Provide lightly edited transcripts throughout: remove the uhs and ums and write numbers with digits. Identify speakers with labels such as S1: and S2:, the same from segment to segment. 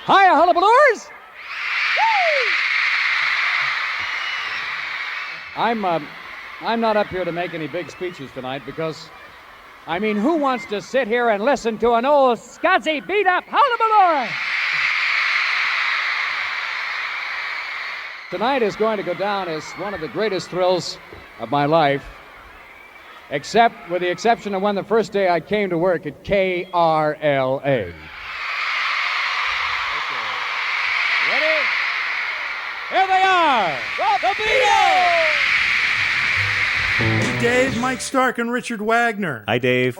S1: Hiya, Hullabalooers! I'm not up here to make any big speeches tonight because, who wants to sit here and listen to an old scuzzy beat-up Hullabalooer? Tonight is going to go down as one of the greatest thrills of my life, except with the exception of when the first day I came to work at KRLA. Okay. Ready? Here they are, the Beatles!
S2: Hey, Dave, Mike Stark, and Richard Wagner.
S3: Hi, Dave.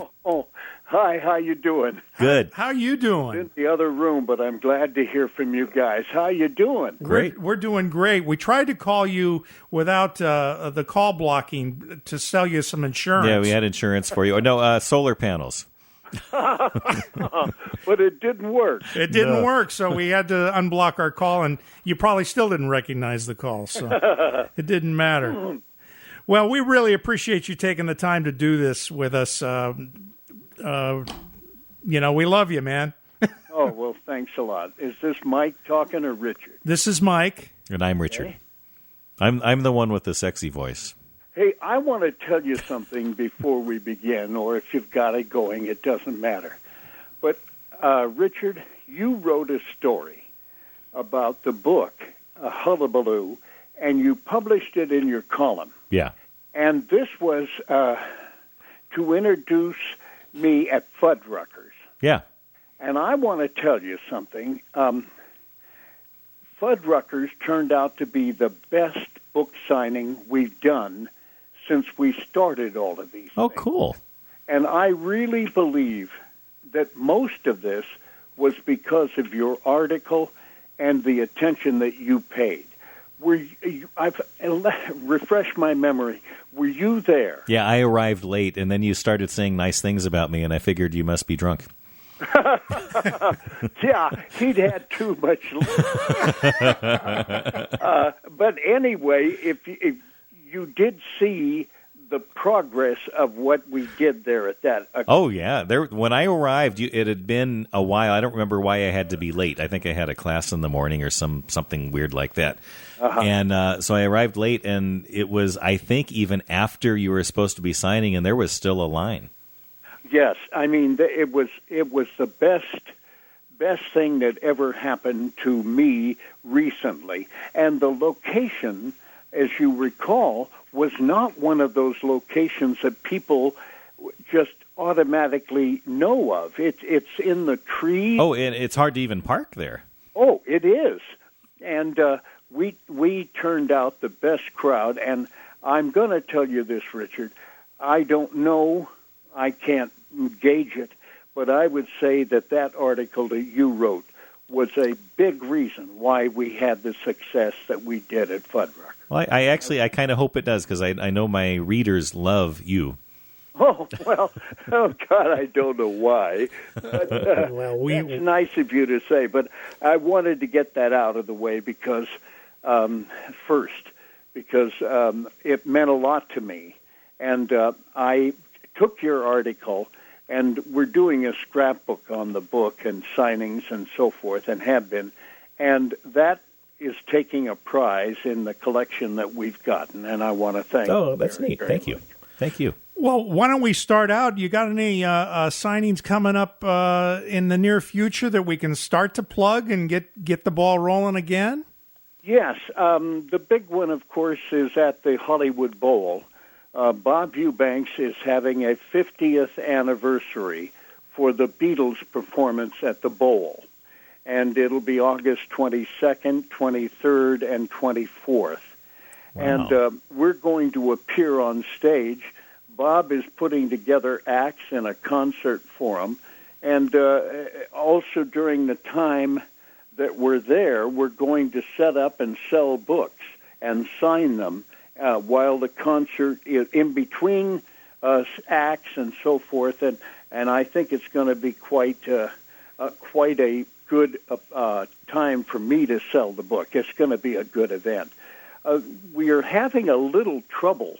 S4: Hi, how you doing?
S3: Good.
S2: How you doing?
S4: In the other room, but I'm glad to hear from you guys. How you doing?
S3: Great.
S2: We're doing great. We tried to call you without the call blocking to sell you some insurance.
S3: Yeah, we had insurance for you. No, solar panels.
S4: But it didn't work.
S2: It didn't work, so we had to unblock our call, and you probably still didn't recognize the call, so it didn't matter. Well, we really appreciate you taking the time to do this with us. We love you, man.
S4: Oh, well, thanks a lot. Is this Mike talking or Richard?
S2: This is Mike.
S3: And I'm Richard.
S4: Okay.
S3: I'm the one with the sexy voice.
S4: Hey, I want to tell you something before we begin, or if you've got it going, it doesn't matter. But, Richard, you wrote a story about the book, Hullabaloo, and you published it in your column.
S3: Yeah.
S4: And this was to introduce me at Fuddruckers.
S3: Yeah.
S4: And I want to tell you something. Fuddruckers turned out to be the best book signing we've done since we started all of these
S3: Oh,
S4: things.
S3: cool.
S4: And I really believe that most of this was because of your article and the attention that you paid. I've refreshed my memory. Were you there?
S3: Yeah, I arrived late, and then you started saying nice things about me, and I figured you must be drunk.
S4: Yeah, he'd had too much. But anyway, if you did see the progress of what we did there at that.
S3: Oh, yeah. When I arrived, it had been a while. I don't remember why I had to be late. I think I had a class in the morning or something weird like that. Uh-huh. And so I arrived late, and it was, I think, even after you were supposed to be signing, and there was still a line.
S4: Yes, it was the best thing that ever happened to me recently. And the location, as you recall, was not one of those locations that people just automatically know of. It's in the trees.
S3: Oh, and it's hard to even park there.
S4: Oh, it is. And we turned out the best crowd. And I'm going to tell you this, Richard. I don't know. I can't gauge it. But I would say that article that you wrote was a big reason why we had the success that we did at Fuddruckers.
S3: Well, I kind of hope it does, because I know my readers love you.
S4: Oh, well, oh, God, I don't know why. But, that's nice of you to say, but I wanted to get that out of the way because it meant a lot to me. And I took your article, and we're doing a scrapbook on the book and signings and so forth, and have been, and that is taking a prize in the collection that we've gotten, and I want to thank you.
S3: Oh, that's neat. Thank you. Thank you.
S2: Well, why don't we start out? You got any signings coming up in the near future that we can start to plug and get the ball rolling again?
S4: Yes. The big one, of course, is at the Hollywood Bowl. Bob Eubanks is having a 50th anniversary for the Beatles' performance at the Bowl. And it'll be August 22nd, 23rd, and 24th. Wow. And we're going to appear on stage. Bob is putting together acts in a concert for them. And also during the time that we're there, we're going to set up and sell books and sign them while the concert is in between acts and so forth. And I think it's going to be quite a good time for me to sell the book. It's going to be a good event. We are having a little trouble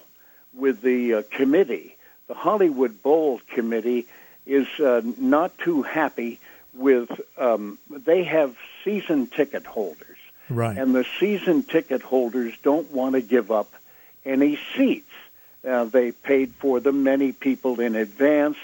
S4: with the committee. The Hollywood Bowl committee is not too happy with, they have season ticket holders.
S2: Right.
S4: And the season ticket holders don't want to give up any seats. They paid for them, many people in advance,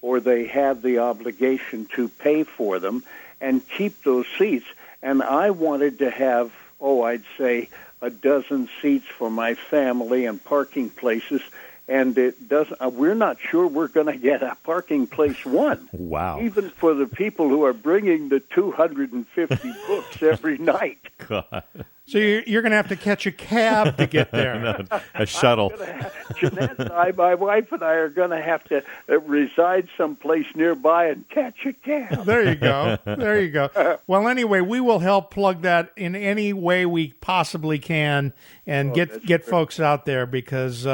S4: or they have the obligation to pay for them and keep those seats. And I wanted to have, I'd say a dozen seats for my family and parking places. And it doesn't. We're not sure we're going to get a parking place one.
S3: Wow.
S4: Even for the people who are bringing the 250 books every night.
S3: God.
S2: So you're going to have to catch a cab to get there.
S3: No, a shuttle.
S4: Jeanette and I, my wife and I, are going to have to reside someplace nearby and catch a cab.
S2: There you go. There you go. Well, anyway, we will help plug that in any way we possibly can and get folks out there because,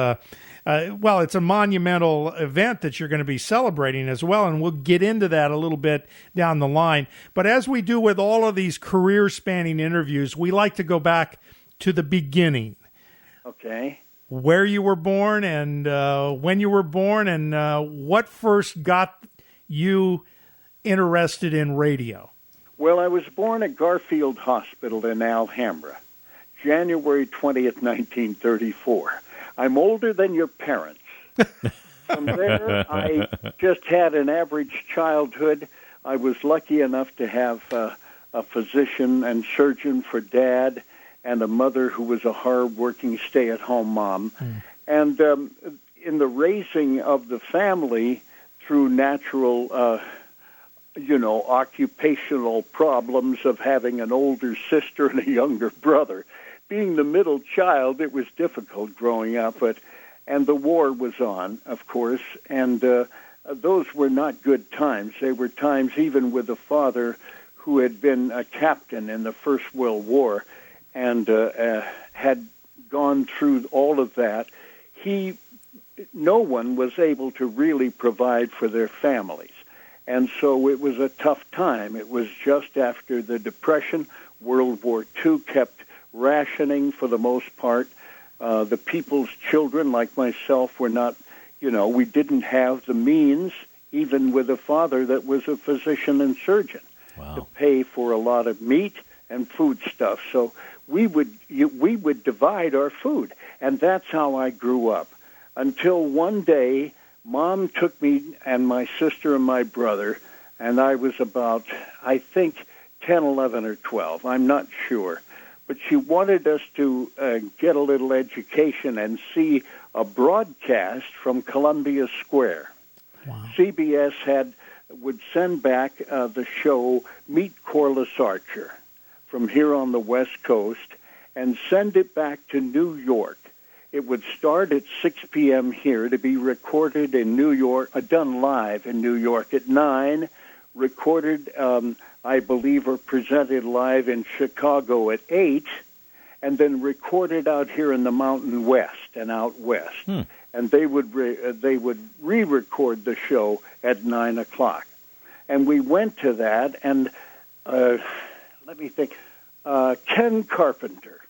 S2: it's a monumental event that you're going to be celebrating as well, and we'll get into that a little bit down the line. But as we do with all of these career-spanning interviews, we like to go back to the beginning.
S4: Okay.
S2: Where you were born and when you were born and what first got you interested in radio?
S4: Well, I was born at Garfield Hospital in Alhambra, January 20th, 1934. I'm older than your parents. From there, I just had an average childhood. I was lucky enough to have a physician and surgeon for Dad and a mother who was a hard-working stay-at-home mom. And in the raising of the family through natural, occupational problems of having an older sister and a younger brother, being the middle child, it was difficult growing up, and the war was on, of course, and those were not good times. They were times even with a father who had been a captain in the First World War and had gone through all of that. No one was able to really provide for their families, and so it was a tough time. It was just after the Depression. World War II kept rationing for the most part. The people's children, like myself, were not, we didn't have the means, even with a father that was a physician and surgeon, to pay for a lot of meat and food stuff. So we would divide our food, and that's how I grew up. Until one day, Mom took me and my sister and my brother, and I was about, I think, 10, 11, or 12. I'm not sure. But she wanted us to get a little education and see a broadcast from Columbia Square.
S2: Wow.
S4: CBS would send back the show Meet Corliss Archer from here on the West Coast and send it back to New York. It would start at 6 p.m. here to be recorded in New York, done live in New York at 9, recorded I believe, are presented live in Chicago at 8, and then recorded out here in the Mountain West and out west. And they would re-record the show at 9 o'clock. And we went to that, and let me think, Ken Carpenter,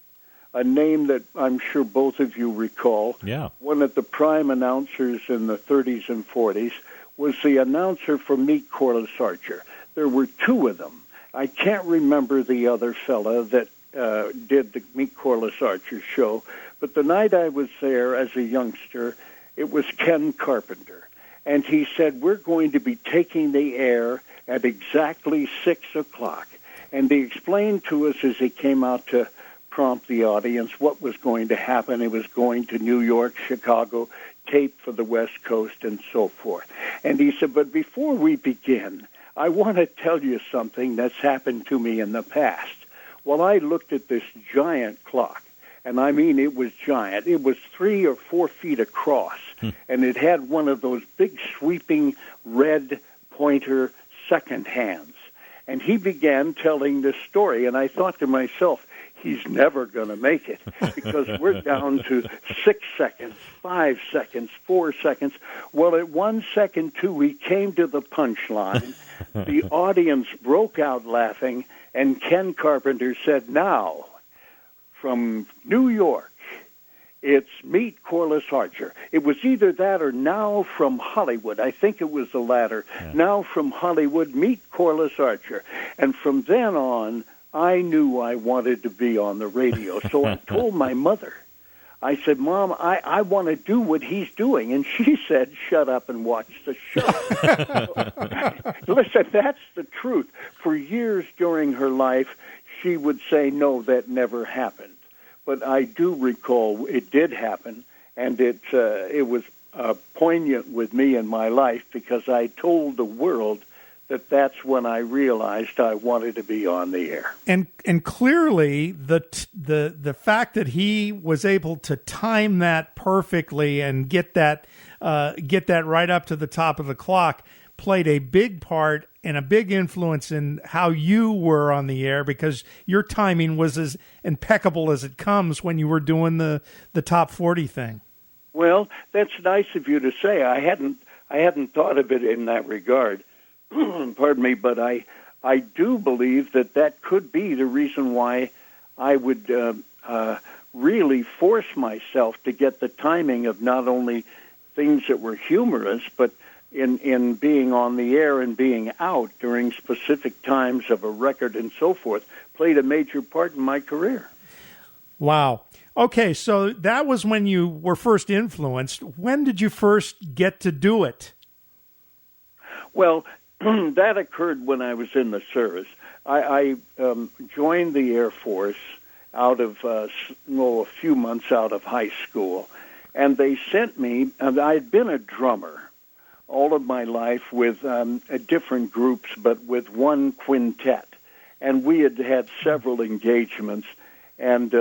S4: a name that I'm sure both of you recall, one of the prime announcers in the 30s and 40s, was the announcer for Meet Corliss Archer. There were two of them. I can't remember the other fella that did the Meet Corliss Archer show, but the night I was there as a youngster, it was Ken Carpenter. And he said, we're going to be taking the air at exactly 6 o'clock. And he explained to us as he came out to prompt the audience what was going to happen. It was going to New York, Chicago, tape for the West Coast, and so forth. And he said, but before we begin, I want to tell you something that's happened to me in the past. Well, I looked at this giant clock, and I mean it was giant. It was 3 or 4 feet across, and it had one of those big sweeping red pointer second hands. And he began telling this story, and I thought to myself, he's never going to make it because we're down to 6 seconds, 5 seconds, 4 seconds. Well, at 1 second, too, he came to the punchline. The audience broke out laughing, and Ken Carpenter said, now, from New York, It's Meet Corliss Archer. It was either that or Now from Hollywood. I think it was the latter. Yeah. Now from Hollywood, Meet Corliss Archer. And from then on, I knew I wanted to be on the radio. So I told my mother, I said, Mom, I want to do what he's doing. And she said, shut up and watch the show. Listen, that's the truth. For years during her life, she would say, no, that never happened. But I do recall it did happen, and it was poignant with me in my life because I told the world that that's when I realized I wanted to be on the air.
S2: And clearly, the fact that he was able to time that perfectly and get that right up to the top of the clock played a big part and a big influence in how you were on the air, because your timing was as impeccable as it comes when you were doing the top 40 thing.
S4: Well, that's nice of you to say. I hadn't thought of it in that regard. Pardon me, but I do believe that could be the reason why I would really force myself to get the timing of not only things that were humorous, but in being on the air and being out during specific times of a record and so forth, played a major part in my career.
S2: Wow. Okay, so that was when you were first influenced. When did you first get to do it?
S4: Well, that occurred when I was in the service. I joined the Air Force out of, a few months out of high school, and they sent me, I had been a drummer all of my life with different groups, but with one quintet. And we had several engagements, and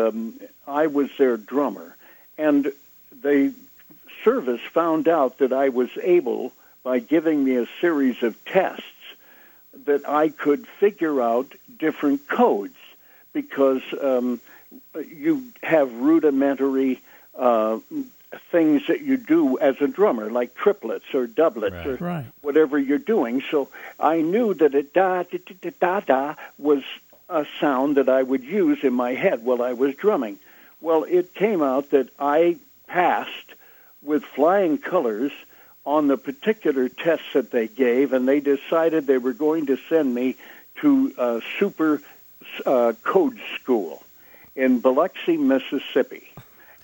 S4: I was their drummer. And the service found out that I was able, by giving me a series of tests, that I could figure out different codes, because you have rudimentary things that you do as a drummer, like triplets or doublets or whatever you're doing. So I knew that a da-da-da-da-da was a sound that I would use in my head while I was drumming. Well, it came out that I passed with flying colors on the particular tests that they gave, and they decided they were going to send me to super code school in Biloxi, Mississippi.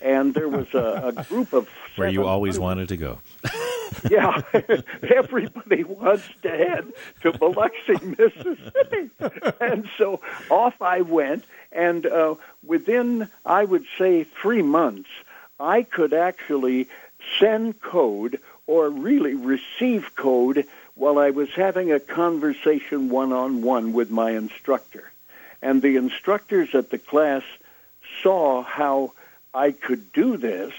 S4: And there was a group of
S3: where you always wanted to go.
S4: Yeah, everybody wants to head to Biloxi, Mississippi. And so off I went, and within, I would say, 3 months, I could actually send code or really receive code while I was having a conversation one-on-one with my instructor. And the instructors at the class saw how I could do this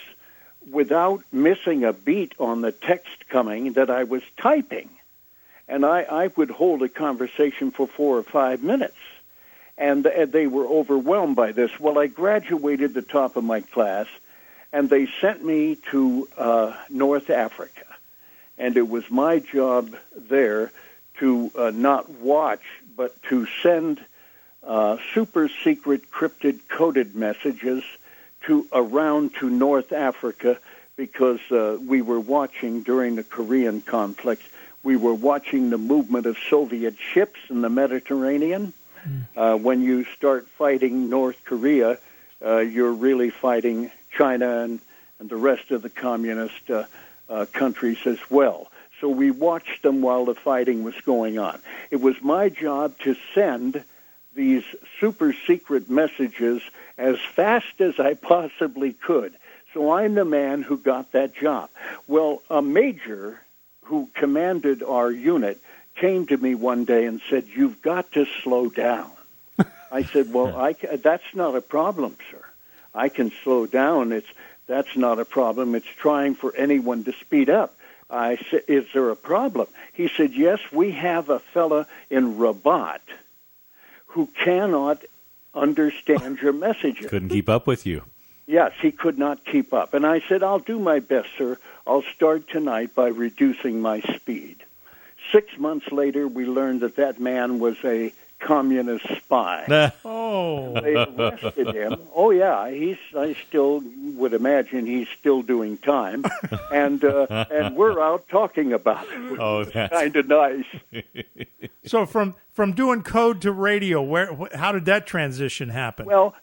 S4: without missing a beat on the text coming that I was typing. And I would hold a conversation for 4 or 5 minutes. And they were overwhelmed by this. Well, I graduated the top of my class, and they sent me to North Africa. And it was my job there to not watch, but to send super secret cryptid coded messages around to North Africa, because we were watching during the Korean conflict, we were watching the movement of Soviet ships in the Mediterranean. When you start fighting North Korea, you're really fighting China and the rest of the communist countries as well. So we watched them while the fighting was going on. It was my job to send these super secret messages as fast as I possibly could. So I'm the man who got that job. Well, a major who commanded our unit came to me one day and said, "You've got to slow down." I said, "Well, that's not a problem, sir. I can slow down. That's not a problem. It's trying for anyone to speed up." I said, "Is there a problem?" He said, "Yes, we have a fella in Rabat who cannot understand your messages."
S3: Couldn't keep up with you.
S4: Yes, he could not keep up. And I said, "I'll do my best, sir. I'll start tonight by reducing my speed." 6 months later, we learned that man was a communist spy.
S2: Oh.
S4: They arrested him. Oh, yeah, I still would imagine he's still doing time. And we're out talking about it.
S3: Oh,
S4: It's
S3: that's
S4: kind of nice.
S2: So from doing code to radio, how did that transition happen?
S4: Well,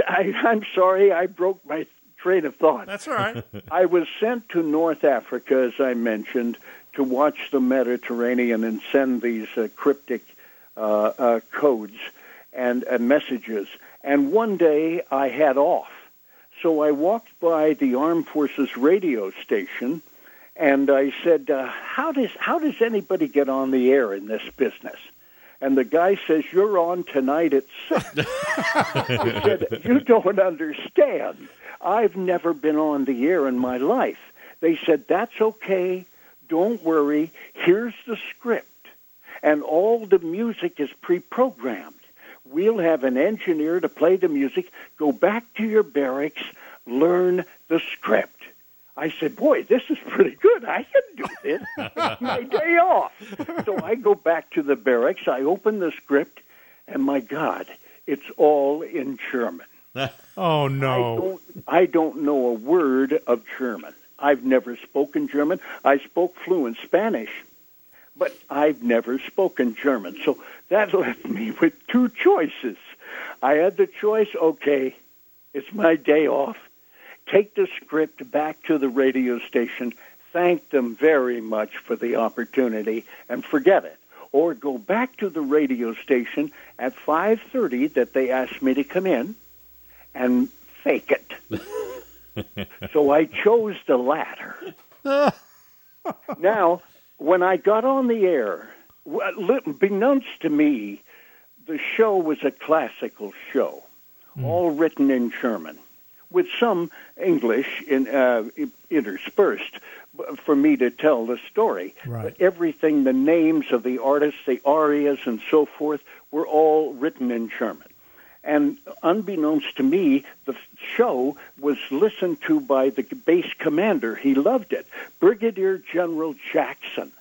S4: I'm sorry, I broke my train of thought.
S2: That's all right.
S4: I was sent to North Africa, as I mentioned, to watch the Mediterranean and send these cryptic codes and messages. And one day I had off. So I walked by the Armed Forces radio station, and I said, how does anybody get on the air in this business? And the guy says, you're on tonight at 6. He said, you don't understand. I've never been on the air in my life. They said, that's okay. Don't worry. Here's the script. And all the music is pre-programmed. We'll have an engineer to play the music. Go back to your barracks. Learn the script. I said, boy, this is pretty good. I can do this. It's my day off. So I go back to the barracks. I open the script, and my God, it's all in German.
S2: Oh, no.
S4: I don't know a word of German. I've never spoken German. I spoke fluent Spanish, but I've never spoken German. So that left me with two choices. I had the choice, okay, it's my day off. Take the script back to the radio station, thank them very much for the opportunity, and forget it. Or go back to the radio station at 5:30 that they asked me to come in and fake it. So I chose the latter. Now, when I got on the air, beknownst to me, the show was a classical show, all written in German, with some English interspersed for me to tell the story.
S2: Right.
S4: But everything, the names of the artists, the arias, and so forth, were all written in German. And unbeknownst to me, the show was listened to by the base commander. He loved it, Brigadier General Jackson.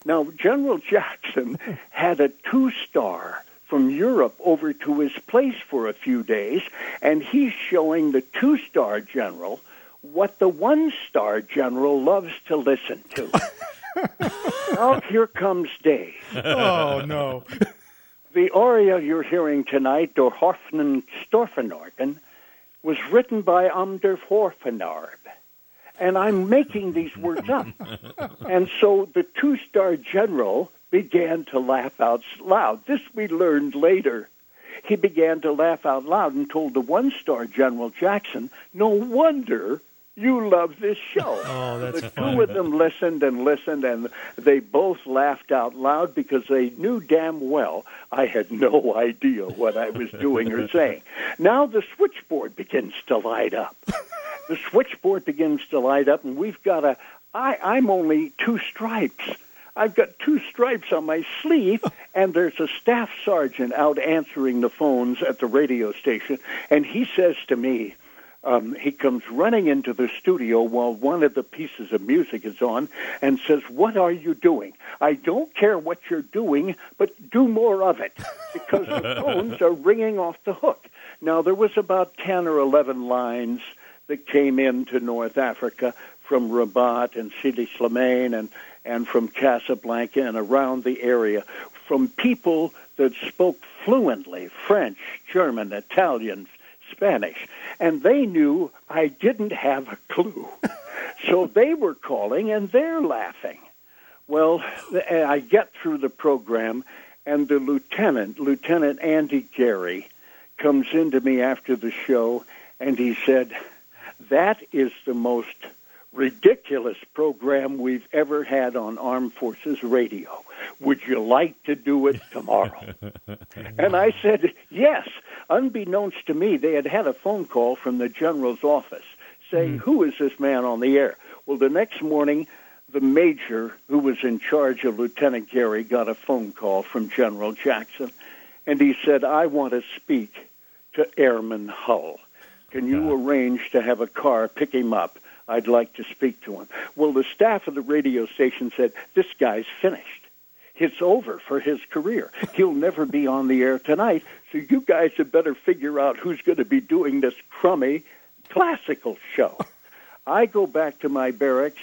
S4: Now, General Jackson had a 2-star from Europe over to his place for a few days, and he's showing the 2-star general what the 1-star general loves to listen to. Now, here comes Dave.
S2: Oh, no.
S4: The aria you're hearing tonight, Der Hoffnen Storfenorgen, was written by der Horfenarb. And I'm making these words up. And so the 2-star general began to laugh out loud. This we learned later. He began to laugh out loud and told the 1-star General Jackson, no wonder you love this show.
S2: Oh, that's
S4: the
S2: funny.
S4: two of them listened, and they both laughed out loud because they knew damn well I had no idea what I was doing or saying. Now the switchboard begins to light up. The switchboard begins to light up, and we've got I'm only 2 stripes. I've got 2 stripes on my sleeve, and there's a staff sergeant out answering the phones at the radio station, and he says to me, he comes running into the studio while one of the pieces of music is on and says, what are you doing? I don't care what you're doing, but do more of it, because the phones are ringing off the hook. Now, there was about 10 or 11 lines that came into North Africa from Rabat and Sidi Slimane and from Casablanca and around the area, from people that spoke fluently French, German, Italian, Spanish, and they knew I didn't have a clue. So they were calling, and they're laughing. Well, I get through the program, and the Lieutenant Andy Gary, comes into me after the show, and he said, that is the most ridiculous program we've ever had on Armed Forces Radio. Would you like to do it tomorrow? And I said, yes. Unbeknownst to me, they had a phone call from the general's office saying, who is this man on the air? Well, the next morning, the major who was in charge of Lieutenant Gary got a phone call from General Jackson, and he said, I want to speak to Airman Hull. Can you arrange to have a car pick him up? I'd like to speak to him. Well, the staff of the radio station said, this guy's finished. It's over for his career. He'll never be on the air tonight, so you guys had better figure out who's going to be doing this crummy classical show. I go back to my barracks.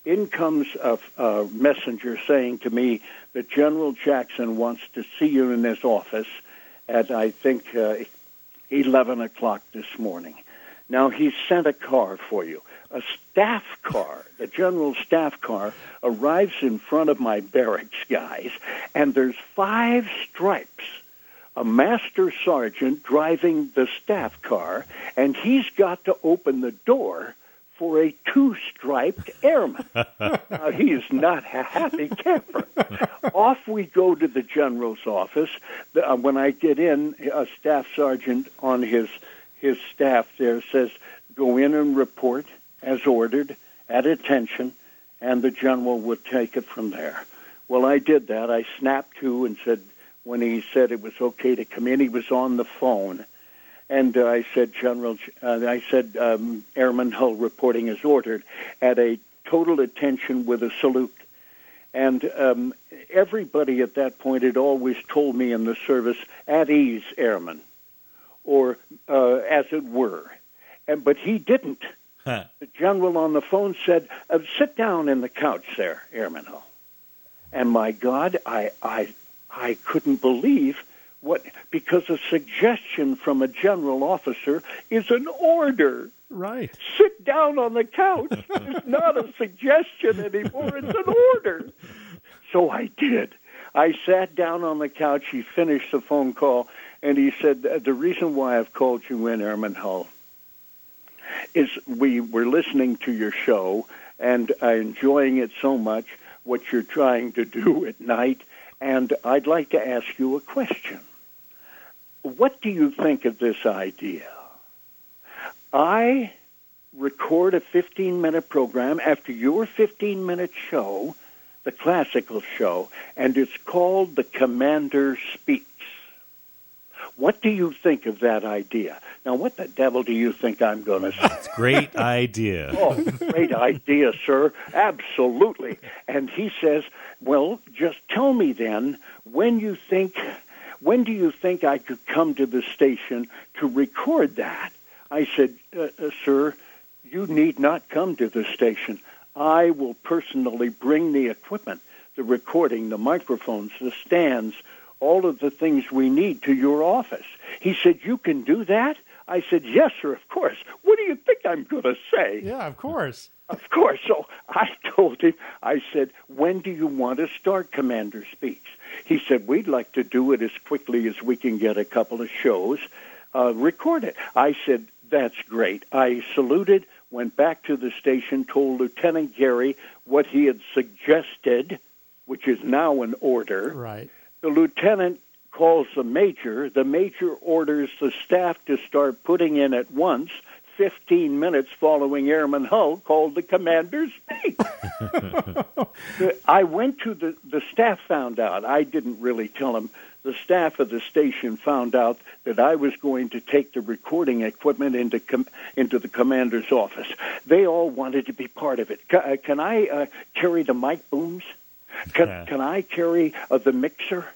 S4: In comes a messenger saying to me that General Jackson wants to see you in his office at, I think, 11 o'clock this morning. Now, he sent a car for you. A staff car, the general staff car, arrives in front of my barracks, guys, and there's 5 stripes. A master sergeant driving the staff car, and he's got to open the door for a 2-striped airman. Now, he is not a happy camper. Off we go to the general's office. When I get in, a staff sergeant on his staff there says, go in and report as ordered, at attention, and the general would take it from there. Well, I did that. I snapped to and said, when he said it was okay to come in, he was on the phone. And I said, Airman Hull reporting as ordered, at a total attention with a salute. And everybody at that point had always told me in the service, at ease, Airman, or as it were. But he didn't. The general on the phone said, sit down in the couch there, Airman Hull. And my God, I couldn't believe because a suggestion from a general officer is an order.
S2: Right.
S4: Sit down on the couch. It's not a suggestion anymore. It's an order. So I did. I sat down on the couch. He finished the phone call, and he said, the reason why I've called you in, Airman Hull, is we were listening to your show and enjoying it so much, what you're trying to do at night, and I'd like to ask you a question. What do you think of this idea? I record a 15-minute program after your 15-minute show, the classical show, and it's called The Commander Speaks. What do you think of that idea? Now, what the devil do you think I'm going to say?
S3: It's a great idea.
S4: Oh, great idea, sir. Absolutely. And he says, well, just tell me then, when do you think I could come to the station to record that? I said, sir, you need not come to the station. I will personally bring the equipment, the recording, the microphones, the stands, all of the things we need to your office. He said, you can do that? I said, yes, sir, of course. What do you think I'm going to say?
S2: Yeah, of course.
S4: Of course. So I told him, I said, when do you want to start Commander Speaks? He said, we'd like to do it as quickly as we can get a couple of shows, record it. I said, that's great. I saluted, went back to the station, told Lieutenant Gary what he had suggested, which is now an order.
S2: Right.
S4: The lieutenant calls the major. The major orders the staff to start putting in at once 15 minutes following Airman Hull called the Commander Speaks. I went to the staff found out. I didn't really tell them. The staff of the station found out that I was going to take the recording equipment into the commander's office. They all wanted to be part of it. Can I carry the mic booms? Can I carry the mixer?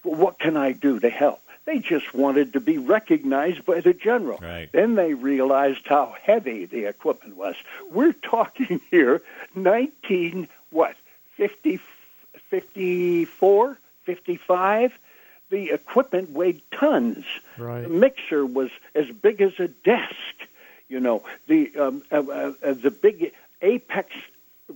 S4: What can I do to help? They just wanted to be recognized by the general.
S3: Right.
S4: Then they realized how heavy the equipment was. We're talking here 54, 55. The equipment weighed tons.
S2: Right.
S4: The mixer was as big as a desk. You know, the big Apex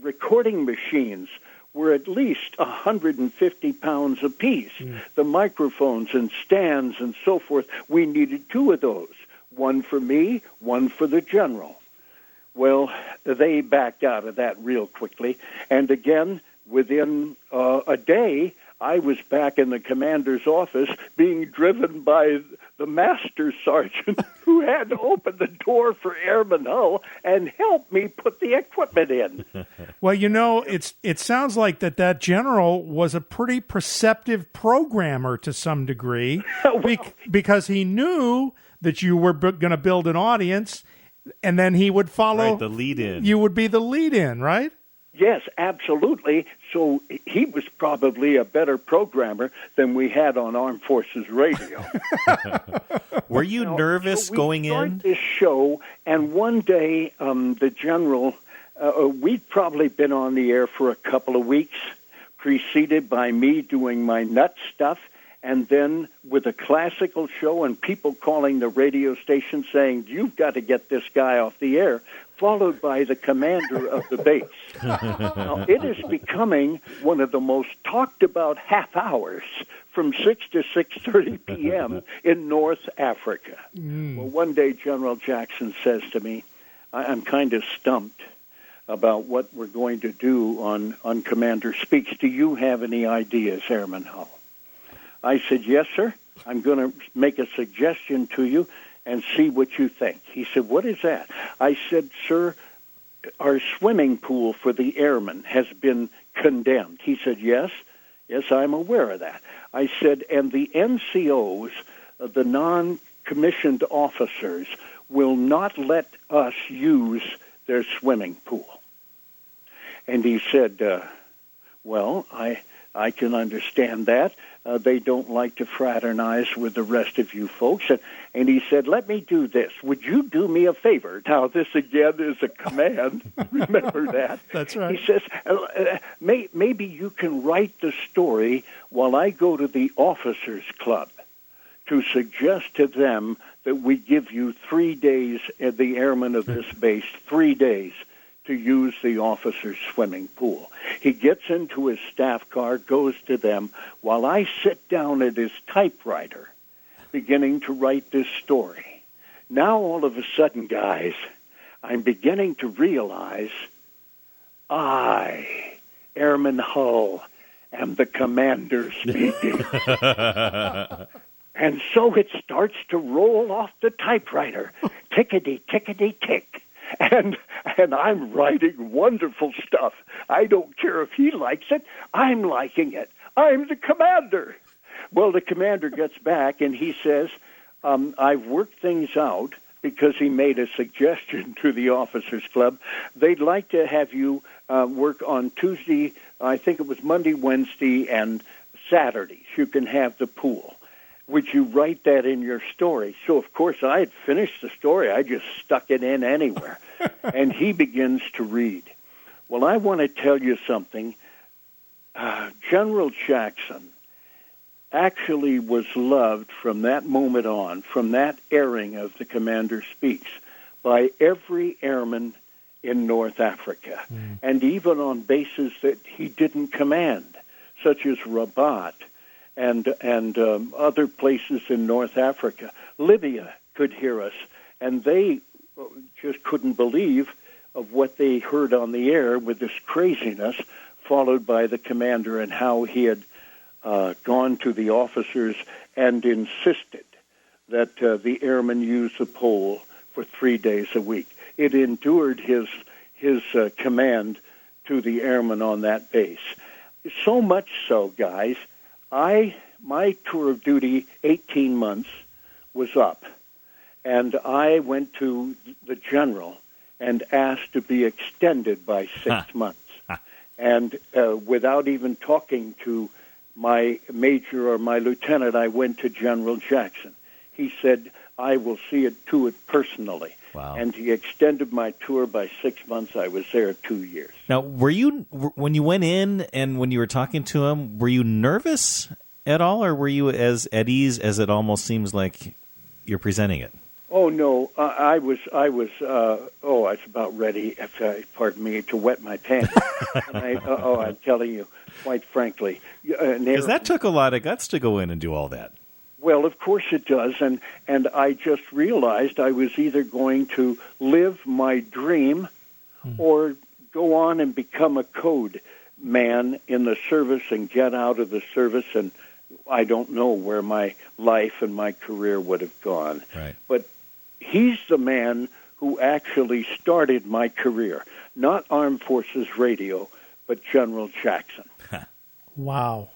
S4: recording machines were at least 150 pounds apiece. The microphones and stands and so forth, we needed 2 of those, one for me, one for the general. Well, they backed out of that real quickly, and again, within a day, I was back in the commander's office being driven by the master sergeant who had to open the door for Airman Hull and help me put the equipment in.
S2: Well, you know, it sounds like that general was a pretty perceptive programmer to some degree, because he knew that you were going to build an audience, and then he would follow
S3: the lead-in.
S2: You would be the lead-in, right?
S4: Yes, absolutely. So he was probably a better programmer than we had on Armed Forces Radio.
S3: Were you nervous going in?
S4: This show, and one day the general, we'd probably been on the air for a couple of weeks, preceded by me doing my nut stuff, and then with a classical show and people calling the radio station saying, "You've got to get this guy off the air," followed by the commander of the base. Now, it is becoming one of the most talked about half hours from 6 to 6:30 p.m. in North Africa. Well, one day General Jackson says to me, I'm kind of stumped about what we're going to do on Commander Speaks. Do you have any ideas, Airman Hull? I said, yes, sir. I'm going to make a suggestion to you and see what you think. He said, what is that? I said, sir, our swimming pool for the airmen has been condemned. He said, yes, I'm aware of that. I said, and the NCOs, the non-commissioned officers, will not let us use their swimming pool. And he said, well, I can understand that. They don't like to fraternize with the rest of you folks. And he said, let me do this. Would you do me a favor? Now, this again is a command. Remember that.
S2: That's right.
S4: He says, maybe you can write the story while I go to the officers' club to suggest to them that we give you 3 days, the airmen of this base, 3 days to use the officers' swimming pool. He gets into his staff car, goes to them, while I sit down at his typewriter, beginning to write this story. Now, all of a sudden, guys, I'm beginning to realize I, Airman Hull, am the commander speaking. And so it starts to roll off the typewriter, tickety, tickety, tick. And I'm writing wonderful stuff. I don't care if he likes it. I'm liking it. I'm the commander. Well, the commander gets back, and he says, I've worked things out because he made a suggestion to the officers' club. They'd like to have you work on Tuesday, I think it was Monday, Wednesday, and Saturdays. You can have the pool. Would you write that in your story? So, of course, I had finished the story. I just stuck it in anywhere. And he begins to read. Well, I want to tell you something. General Jackson actually was loved from that moment on, from that airing of The Commander Speaks, by every airman in North Africa, and even on bases that he didn't command, such as Rabat, and other places in North Africa. Libya could hear us, and they just couldn't believe of what they heard on the air with this craziness, followed by the commander and how he had gone to the officers and insisted that the airmen use the pole for 3 days a week. It endured his command to the airmen on that base. So much so, guys, my tour of duty, 18 months, was up, and I went to the general and asked to be extended by 6 months. And without even talking to my major or my lieutenant, I went to General Jackson. He said, I will see to it personally.
S3: Wow.
S4: And he extended my tour by 6 months. I was there 2 years.
S3: Now, when you went in and when you were talking to him, were you nervous at all, or were you as at ease as it almost seems like you're presenting it?
S4: Oh, no, I was about ready, pardon me, to wet my pants. I'm telling you, quite frankly.
S3: Because that took a lot of guts to go in and do all that.
S4: Well, of course it does, and I just realized I was either going to live my dream or go on and become a code man in the service and get out of the service, and I don't know where my life and my career would have gone.
S3: Right.
S4: But he's the man who actually started my career, not Armed Forces Radio, but General Jackson.
S2: Wow.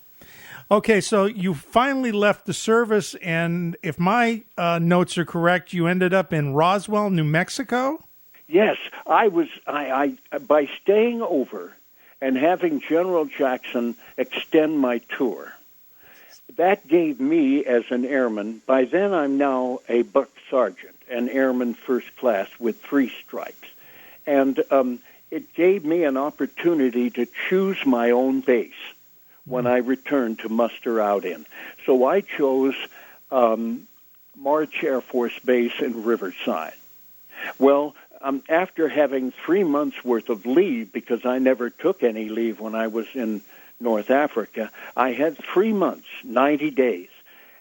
S2: Okay, so you finally left the service, and if my notes are correct, you ended up in Roswell, New Mexico?
S4: Yes, I was. I by staying over and having General Jackson extend my tour. That gave me, as an airman, by then I'm now a buck sergeant, an airman first class with 3 stripes. And it gave me an opportunity to choose my own base when I returned to muster out in. So I chose March Air Force Base in Riverside. Well, after having 3 months' worth of leave, because I never took any leave when I was in North Africa, I had 3 months, 90 days.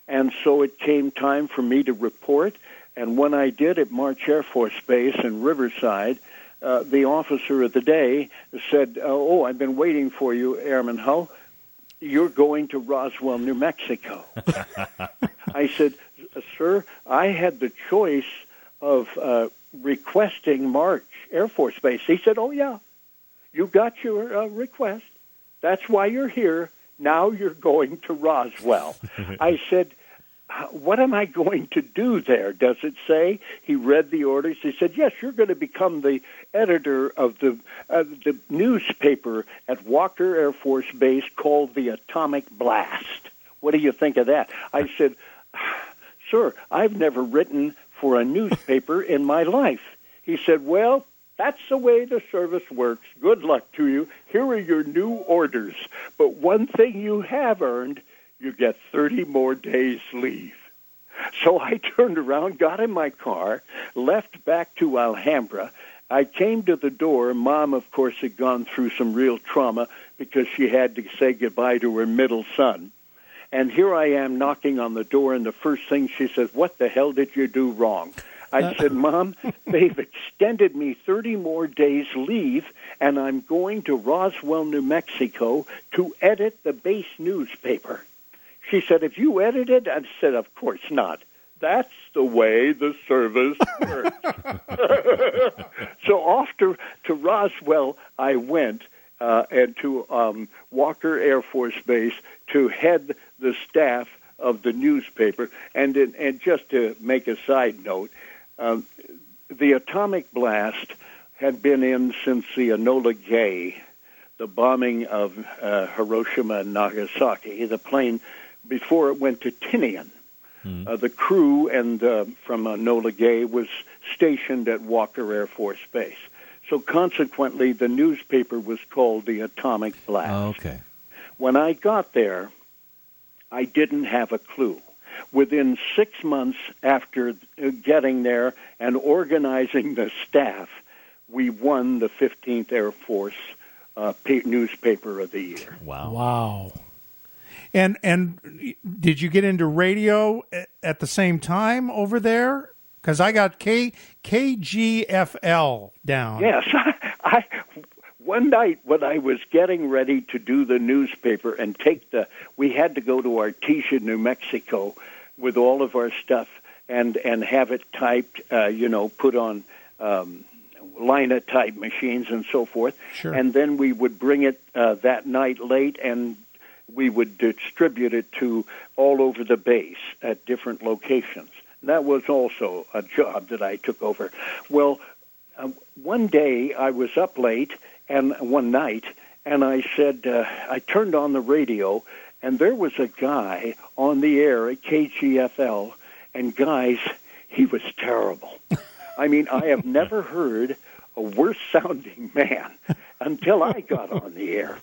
S4: And so it came time for me to report. And when I did at March Air Force Base in Riverside, the officer of the day said, "Oh, I've been waiting for you, Airman Hull. You're going to Roswell, New Mexico." I said, "Sir, I had the choice of requesting March Air Force Base." He said, "Oh, yeah, you got your request. That's why you're here. Now you're going to Roswell." I said, "What am I going to do there? Does it say?" He read the orders. He said, "Yes, you're going to become the editor of the newspaper at Walker Air Force Base called the Atomic Blast. What do you think of that?" I said, "Sir, I've never written for a newspaper in my life." He said, "Well, that's the way the service works. Good luck to you. Here are your new orders. But one thing you have earned, you get 30 more days leave." So I turned around, got in my car, left back to Alhambra. I came to the door. Mom, of course, had gone through some real trauma because she had to say goodbye to her middle son. And here I am knocking on the door, and the first thing she says, "What the hell did you do wrong?" I said, "Mom, they've extended me 30 more days leave, and I'm going to Roswell, New Mexico to edit the base newspaper." She said, "Have you edited?" I said, "Of course not. That's the way the service works." So off to Roswell I went, and to Walker Air Force Base to head the staff of the newspaper. And just to make a side note, the atomic blast had been in since the Enola Gay, the bombing of Hiroshima and Nagasaki, the plane before it went to Tinian. The crew and from Enola Gay was stationed at Walker Air Force Base. So consequently, the newspaper was called the Atomic Blast.
S3: Oh, okay.
S4: When I got there, I didn't have a clue. Within 6 months after getting there and organizing the staff, we won the 15th Air Force Newspaper of the Year.
S2: Wow. And did you get into radio at the same time over there? Because I got KGFL down.
S4: Yes. One night when I was getting ready to do the newspaper and we had to go to Artesia, New Mexico with all of our stuff and have it typed, put on linotype machines and so forth.
S2: Sure.
S4: And then we would bring it that night late, and we would distribute it to all over the base at different locations. That was also a job that I took over. Well, one day I was up late, and one night, and I said, I turned on the radio, and there was a guy on the air at KGFL, and guys, he was terrible. I mean, I have never heard a worse-sounding man until I got on the air.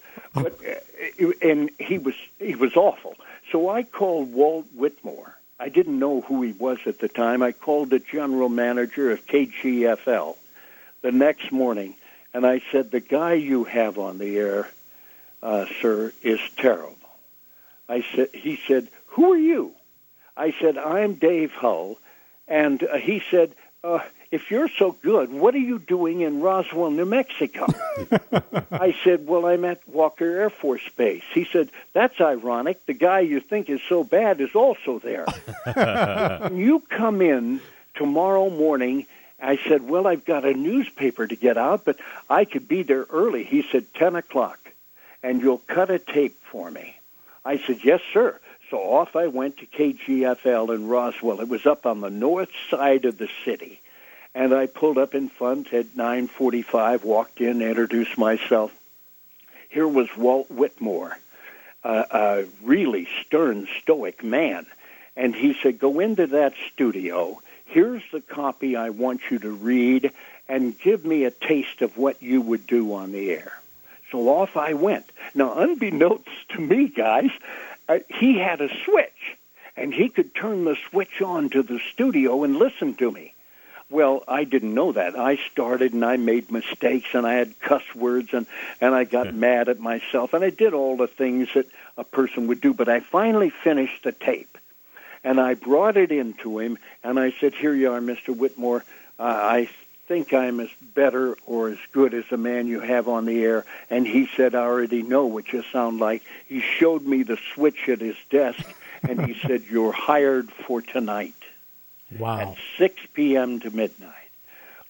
S4: And he was awful. So I called Walt Whitmore. I didn't know who he was at the time. I called the general manager of KGFL the next morning, and I said, "The guy you have on the air, sir, is terrible." He said, "Who are you?" I said, "I'm Dave Hull." And he said, "If you're so good, what are you doing in Roswell, New Mexico?" I said, "Well, I'm at Walker Air Force Base." He said, "That's ironic. The guy you think is so bad is also there." "When you come in tomorrow morning," I said, "Well, I've got a newspaper to get out, but I could be there early." He said, 10 o'clock, "and you'll cut a tape for me." I said, "Yes, sir." So off I went to KGFL in Roswell. It was up on the north side of the city. And I pulled up in front at 9:45, walked in, introduced myself. Here was Walt Whitmore, a really stern, stoic man. And he said, go into that studio. Here's the copy I want you to read, and give me a taste of what you would do on the air. So off I went. Now, unbeknownst to me, guys, he had a switch, and he could turn the switch on to the studio and listen to me. Well, I didn't know that. I started, and I made mistakes, and I had cuss words, and I got mad at myself, and I did all the things that a person would do. But I finally finished the tape, and I brought it into him, and I said, here you are, Mr. Whitmore. I think I'm as better or as good as the man you have on the air. And he said, I already know what you sound like. He showed me the switch at his desk, and he said, you're hired for tonight.
S2: Wow.
S4: At 6 p.m. to midnight.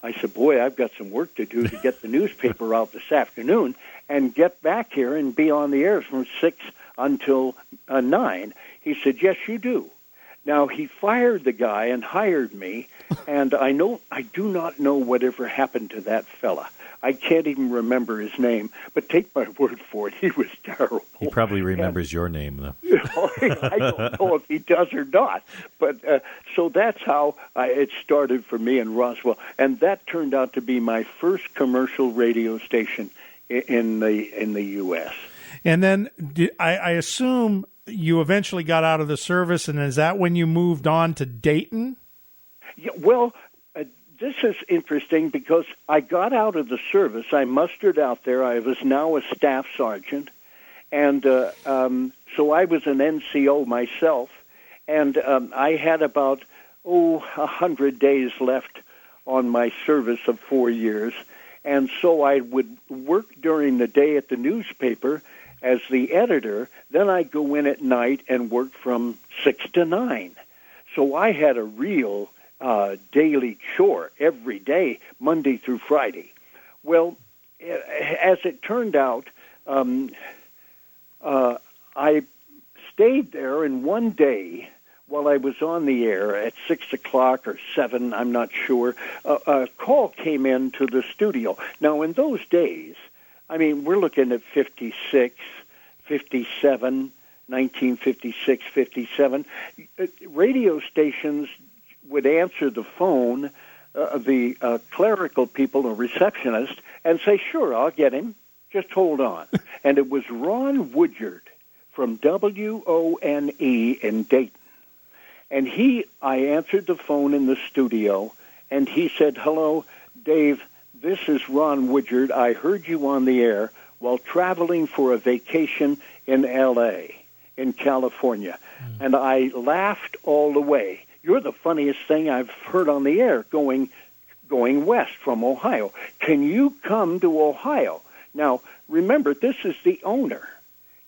S4: I said, boy, I've got some work to do to get the newspaper out this afternoon and get back here and be on the air from 6 until 9. He said, yes, you do. Now, he fired the guy and hired me, and I do not know whatever happened to that fella. I can't even remember his name, but take my word for it, he was terrible.
S3: He probably remembers your name, though.
S4: I don't know if he does or not, but so that's how it started for me in Roswell, and that turned out to be my first commercial radio station in the U.S.
S2: And then I assume you eventually got out of the service, and is that when you moved on to Dayton?
S4: Yeah, well, this is interesting because I got out of the service. I mustered out there. I was now a staff sergeant, and so I was an NCO myself, and I had about 100 days left on my service of 4 years, and so I would work during the day at the newspaper as the editor. Then I'd go in at night and work from 6 to 9. So I had a real daily chore every day, Monday through Friday. Well, as it turned out, I stayed there, and one day while I was on the air at 6 o'clock or 7, I'm not sure, a call came in to the studio. Now, in those days, I mean, we're looking at 56, 57, 1956, 57. Radio stations would answer the phone, the clerical people, the receptionist, and say, sure, I'll get him. Just hold on. And it was Ron Woodyard from WONE in Dayton. And I answered the phone in the studio, and he said, hello, Dave, this is Ron Woodyard. I heard you on the air while traveling for a vacation in L.A., in California. And I laughed all the way. You're the funniest thing I've heard on the air going west from Ohio. Can you come to Ohio? Now, remember, this is the owner.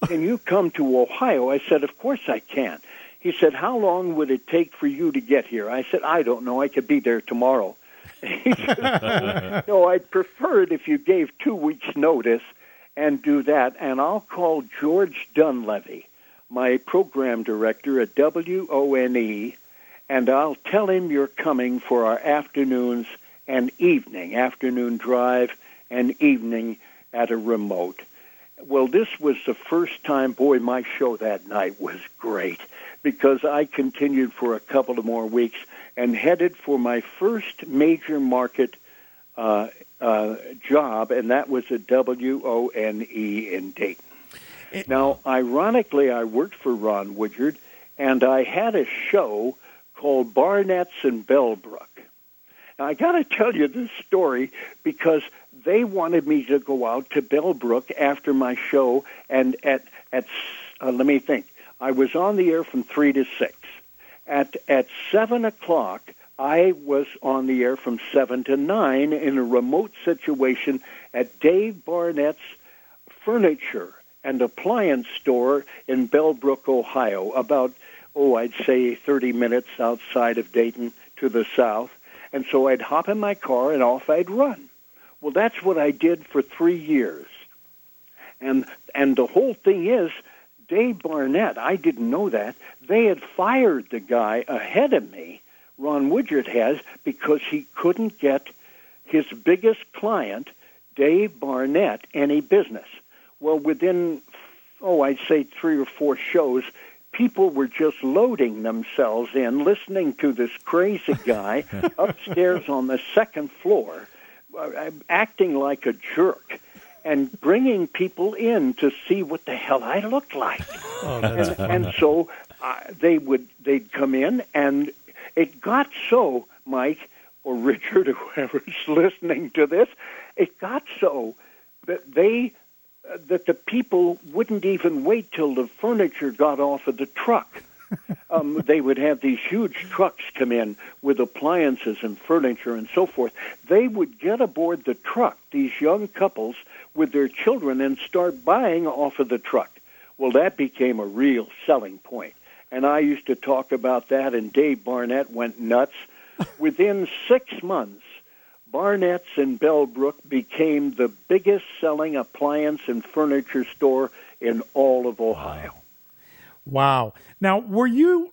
S4: Can you come to Ohio? I said, of course I can. He said, how long would it take for you to get here? I said, I don't know. I could be there tomorrow. He said, no, I'd prefer it if you gave 2 weeks' notice and do that. And I'll call George Dunleavy, my program director at WONE, and I'll tell him you're coming for our afternoons and afternoon drive and evening at a remote. Well, this was the first time, boy, my show that night was great because I continued for a couple of more weeks and headed for my first major market job, and that was at WONE in Dayton. Now, ironically, I worked for Ron Woodyard, and I had a show called Barnett's in Bellbrook. Now, I got to tell you this story because they wanted me to go out to Bellbrook after my show, and let me think. I was on the air from 3 to 6. At 7 o'clock, I was on the air from 7 to 9 in a remote situation at Dave Barnett's Furniture and Appliance Store in Bellbrook, Ohio, about, I'd say 30 minutes outside of Dayton to the south. And so I'd hop in my car and off I'd run. Well, that's what I did for 3 years. And the whole thing is, Dave Barnett, I didn't know that, they had fired the guy ahead of me, Ron Woodyard has, because he couldn't get his biggest client, Dave Barnett, any business. Well, within, I'd say 3 or 4 shows, people were just loading themselves in, listening to this crazy guy upstairs on the second floor, acting like a jerk, and bringing people in to see what the hell I looked like.
S2: Oh, that's funny.
S4: And so they'd come in, and it got so, Mike or Richard or whoever's listening to this, it got so that that the people wouldn't even wait till the furniture got off of the truck. They would have these huge trucks come in with appliances and furniture and so forth. They would get aboard the truck, these young couples with their children, and start buying off of the truck. Well, that became a real selling point. And I used to talk about that, and Dave Barnett went nuts. Within 6 months, Barnett's in Bellbrook became the biggest selling appliance and furniture store in all of Ohio.
S2: Wow. Now, were you...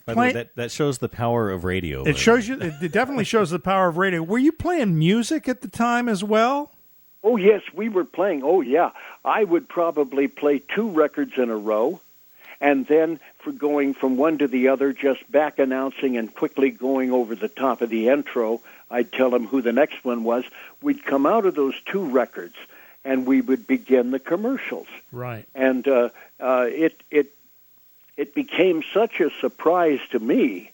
S3: By the way, that shows the power of radio.
S2: It shows you. It definitely shows the power of radio. Were you playing music at the time as well?
S4: Oh, yes, we were playing. Oh, yeah. I would probably play 2 records in a row, and then for going from one to the other, just back announcing and quickly going over the top of the intro, I'd tell them who the next one was. We'd come out of those 2 records, and we would begin the commercials.
S2: Right.
S4: And it became such a surprise to me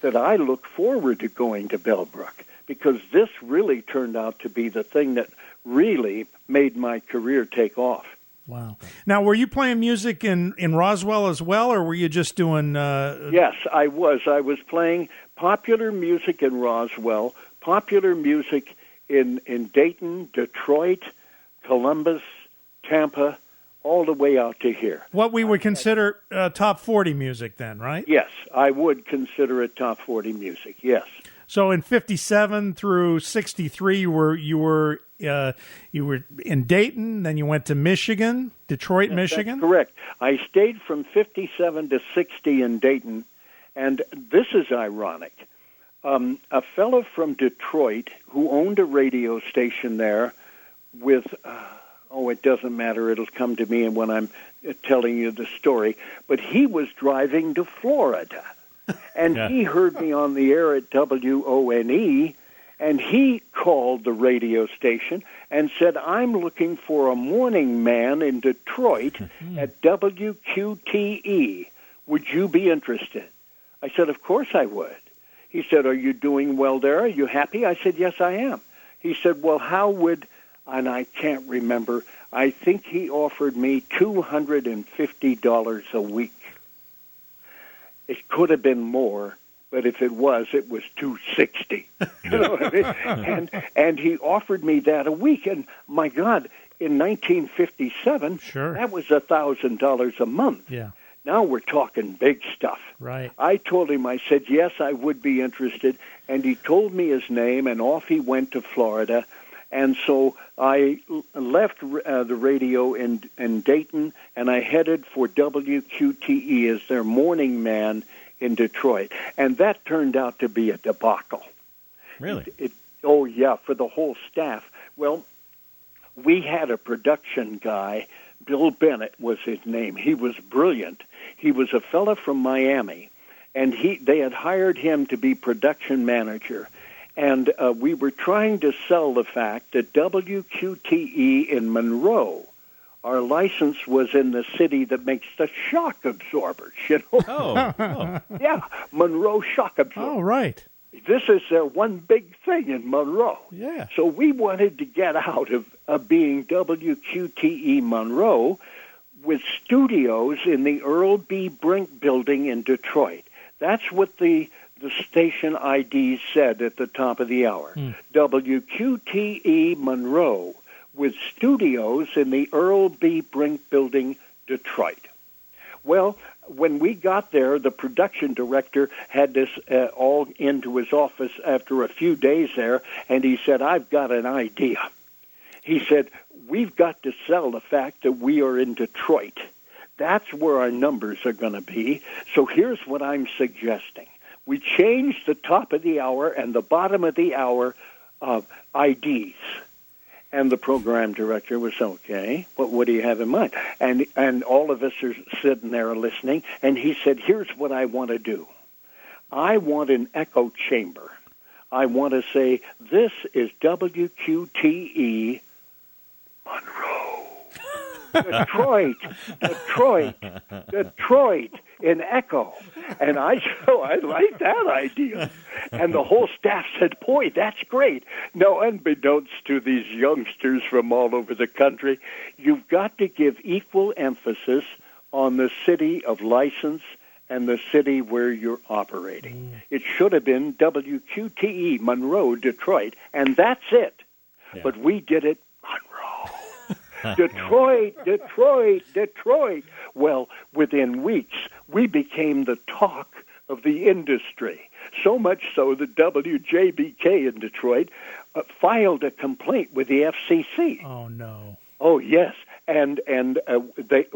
S4: that I looked forward to going to Bellbrook, because this really turned out to be the thing that really made my career take off.
S2: Wow. Now, were you playing music in Roswell as well, or were you just doing...
S4: Yes, I was. I was playing popular music in Roswell, popular music in Dayton, Detroit, Columbus, Tampa, all the way out to here.
S2: What we would consider top 40 music then, right?
S4: Yes, I would consider it top 40 music, yes.
S2: So in 57 through 63, you were in Dayton, then you went to Michigan, Detroit, Michigan?
S4: That's correct. I stayed from 57 to 60 in Dayton, and this is ironic. A fellow from Detroit who owned a radio station there with, it doesn't matter, it'll come to me when I'm telling you the story, but he was driving to Florida. And he heard me on the air at WONE, and he called the radio station and said, I'm looking for a morning man in Detroit at WQTE. Would you be interested? I said, of course I would. He said, are you doing well there? Are you happy? I said, yes, I am. He said, well, and I can't remember, I think he offered me $250 a week. It could have been more, but if it was $260. You know what I mean? And he offered me that a week, and my God, in 1957, that was $1,000 a month.
S2: Yeah.
S4: Now we're talking big stuff.
S2: Right.
S4: I told him, I said, yes, I would be interested, and he told me his name, and off he went to Florida. And so I left the radio in Dayton, and I headed for WQTE as their morning man in Detroit. And that turned out to be a debacle.
S3: Really?
S4: For the whole staff. Well, we had a production guy, Bill Bennett was his name. He was brilliant. He was a fella from Miami, and they had hired him to be production manager. And we were trying to sell the fact that WQTE in Monroe, our license was in the city that makes the shock absorbers, you know?
S3: Oh.
S4: Yeah, Monroe shock absorbers.
S2: Oh, right.
S4: This is their one big thing in Monroe.
S2: Yeah.
S4: So we wanted to get out of being WQTE Monroe with studios in the Earl B. Brink building in Detroit. That's what the station ID said at the top of the hour. WQTE Monroe with studios in the Earl B. Brink building, Detroit. Well, when we got there, the production director had this all into his office after a few days there, and he said, I've got an idea. He said, we've got to sell the fact that we are in Detroit. That's where our numbers are going to be. So here's what I'm suggesting. We change the top of the hour and the bottom of the hour IDs. And the program director was, okay, what do you have in mind? And all of us are sitting there listening, and he said, here's what I want to do. I want an echo chamber. I want to say, this is WQTE Monroe. Detroit in echo. And I like that idea. And the whole staff said, boy, that's great. Now, unbeknownst to these youngsters from all over the country, you've got to give equal emphasis on the city of license and the city where you're operating. It should have been WQTE, Monroe, Detroit, and that's it. Yeah. But we did it, Monroe. Detroit. Well, within weeks, we became the talk of the industry. So much so that WJBK in Detroit filed a complaint with the FCC.
S2: Oh, no.
S4: Oh, yes. And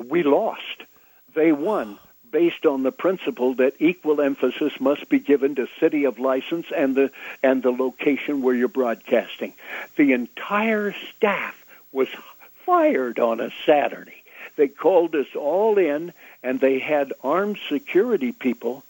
S4: we lost. They won, based on the principle that equal emphasis must be given to city of license and the location where you're broadcasting. The entire staff was fired on a Saturday. They called us all in, and they had armed security people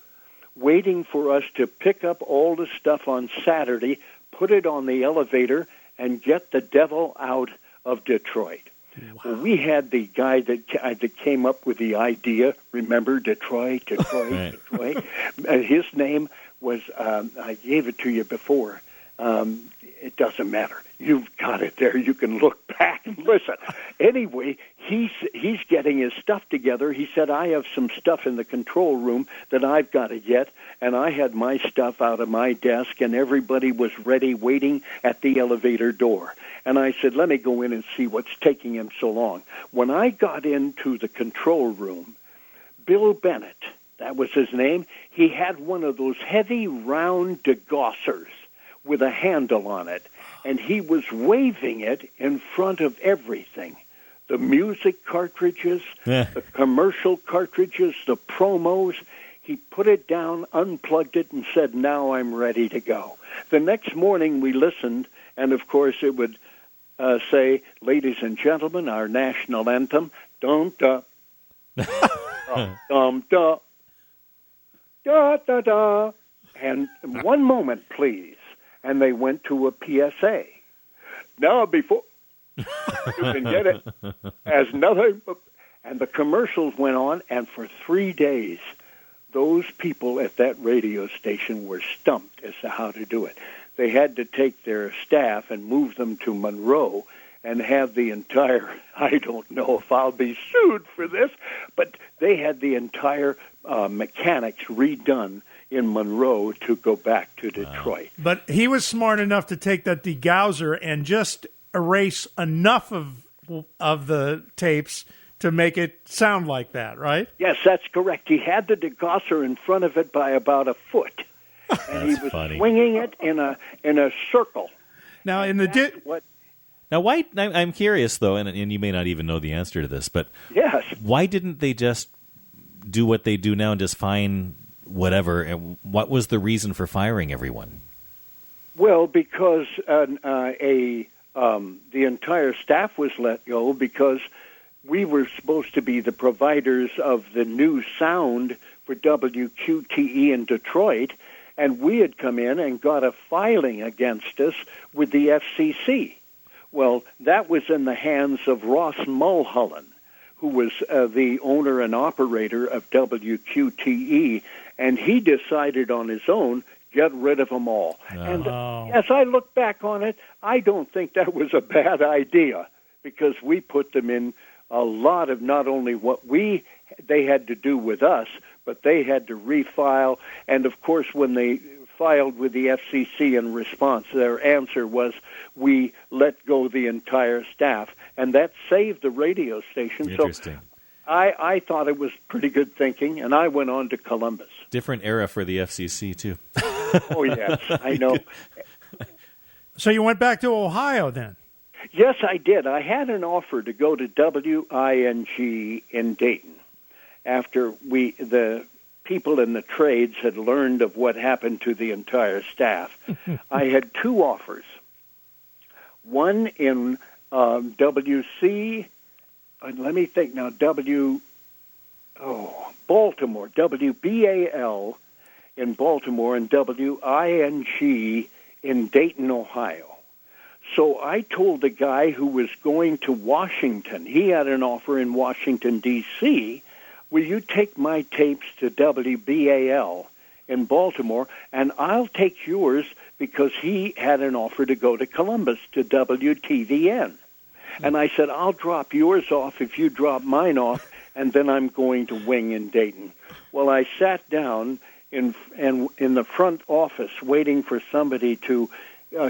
S4: waiting for us to pick up all the stuff on Saturday, put it on the elevator, and get the devil out of Detroit. Wow. Well, we had the guy that came up with the idea. Remember, Detroit. His name was, I gave it to you before. It doesn't matter. You've got it there. You can look back and listen. Anyway, he's getting his stuff together. He said, I have some stuff in the control room that I've got to get, and I had my stuff out of my desk, and everybody was ready, waiting at the elevator door. And I said, let me go in and see what's taking him so long. When I got into the control room, Bill Bennett, that was his name, he had one of those heavy, round degaussers with a handle on it, and he was waving it in front of everything. The music cartridges, the commercial cartridges, the promos. He put it down, unplugged it, and said, now I'm ready to go. The next morning we listened, and of course it would say, ladies and gentlemen, our national anthem, dum-da, dum-da, da-da-da, and one moment, please. And they went to a PSA. Now, before you can get it as nothing, and the commercials went on, and for 3 days, those people at that radio station were stumped as to how to do it. They had to take their staff and move them to Monroe and have the entire, I don't know if I'll be sued for this, but they had the entire mechanics redone in Monroe to go back to Detroit.
S2: Wow. But he was smart enough to take that degausser and just erase enough of the tapes to make it sound like that, right?
S4: Yes, that's correct. He had the degausser in front of it by about a foot, and he was swinging it in a circle.
S2: Now,
S3: Now, why? I'm curious though, and you may not even know the answer to this, but
S4: yes,
S3: why didn't they just do what they do now and just fine whatever? And what was the reason for firing everyone?
S4: Well, because the entire staff was let go because we were supposed to be the providers of the new sound for WQTE in Detroit, and we had come in and got a filing against us with the FCC. Well, that was in the hands of Ross Mulholland, who was the owner and operator of WQTE, and he decided on his own, get rid of them all. Oh. And as I look back on it, I don't think that was a bad idea, because we put them in a lot of not only what they had to do with us, but they had to refile. And, of course, when they filed with the FCC in response, their answer was, we let go the entire staff. And that saved the radio station.
S3: Interesting.
S4: So I thought it was pretty good thinking, and I went on to Columbus.
S3: Different era for the FCC, too.
S4: Oh, yes, I know.
S2: So you went back to Ohio then?
S4: Yes, I did. I had an offer to go to WING in Dayton after the people in the trades had learned of what happened to the entire staff. I had two offers. One in WC, let me think now, Baltimore, WBAL in Baltimore, and WING in Dayton, Ohio. So I told the guy who was going to Washington, he had an offer in Washington, D.C., will you take my tapes to WBAL in Baltimore, and I'll take yours, because he had an offer to go to Columbus to WTVN. And I said, I'll drop yours off if you drop mine off, and then I'm going to wing in Dayton. Well, I sat down in the front office waiting for somebody to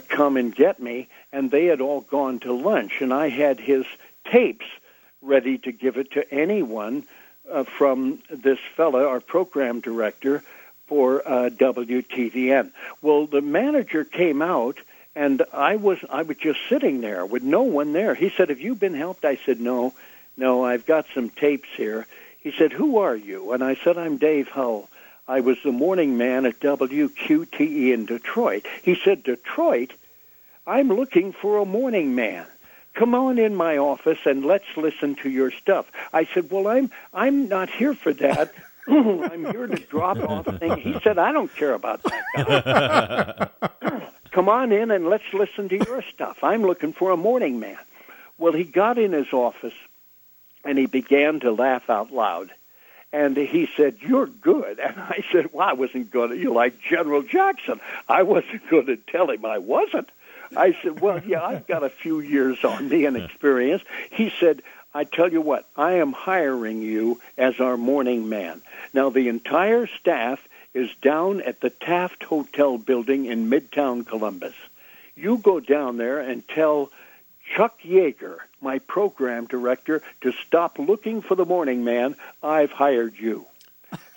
S4: come and get me, and they had all gone to lunch, and I had his tapes ready to give it to anyone from this fella, our program director, for WTVN. Well, the manager came out, and I was just sitting there with no one there. He said, have you been helped? I said, no, I've got some tapes here. He said, who are you? And I said, I'm Dave Hull. I was the morning man at WQTE in Detroit. He said, Detroit? I'm looking for a morning man. Come on in my office and let's listen to your stuff. I said, well, I'm not here for that. I'm here to drop off things. He said, I don't care about that guy. Come on in and let's listen to your stuff. I'm looking for a morning man. Well, he got in his office and he began to laugh out loud. And he said, you're good. And I said, well, I wasn't good. You're like General Jackson. I wasn't going to tell him I wasn't. I said, well, yeah, I've got a few years on me and experience. He said, I tell you what, I am hiring you as our morning man. Now, the entire staff is down at the Taft Hotel building in Midtown Columbus. You go down there and tell Chuck Yeager, my program director, to stop looking for the morning man. I've hired you.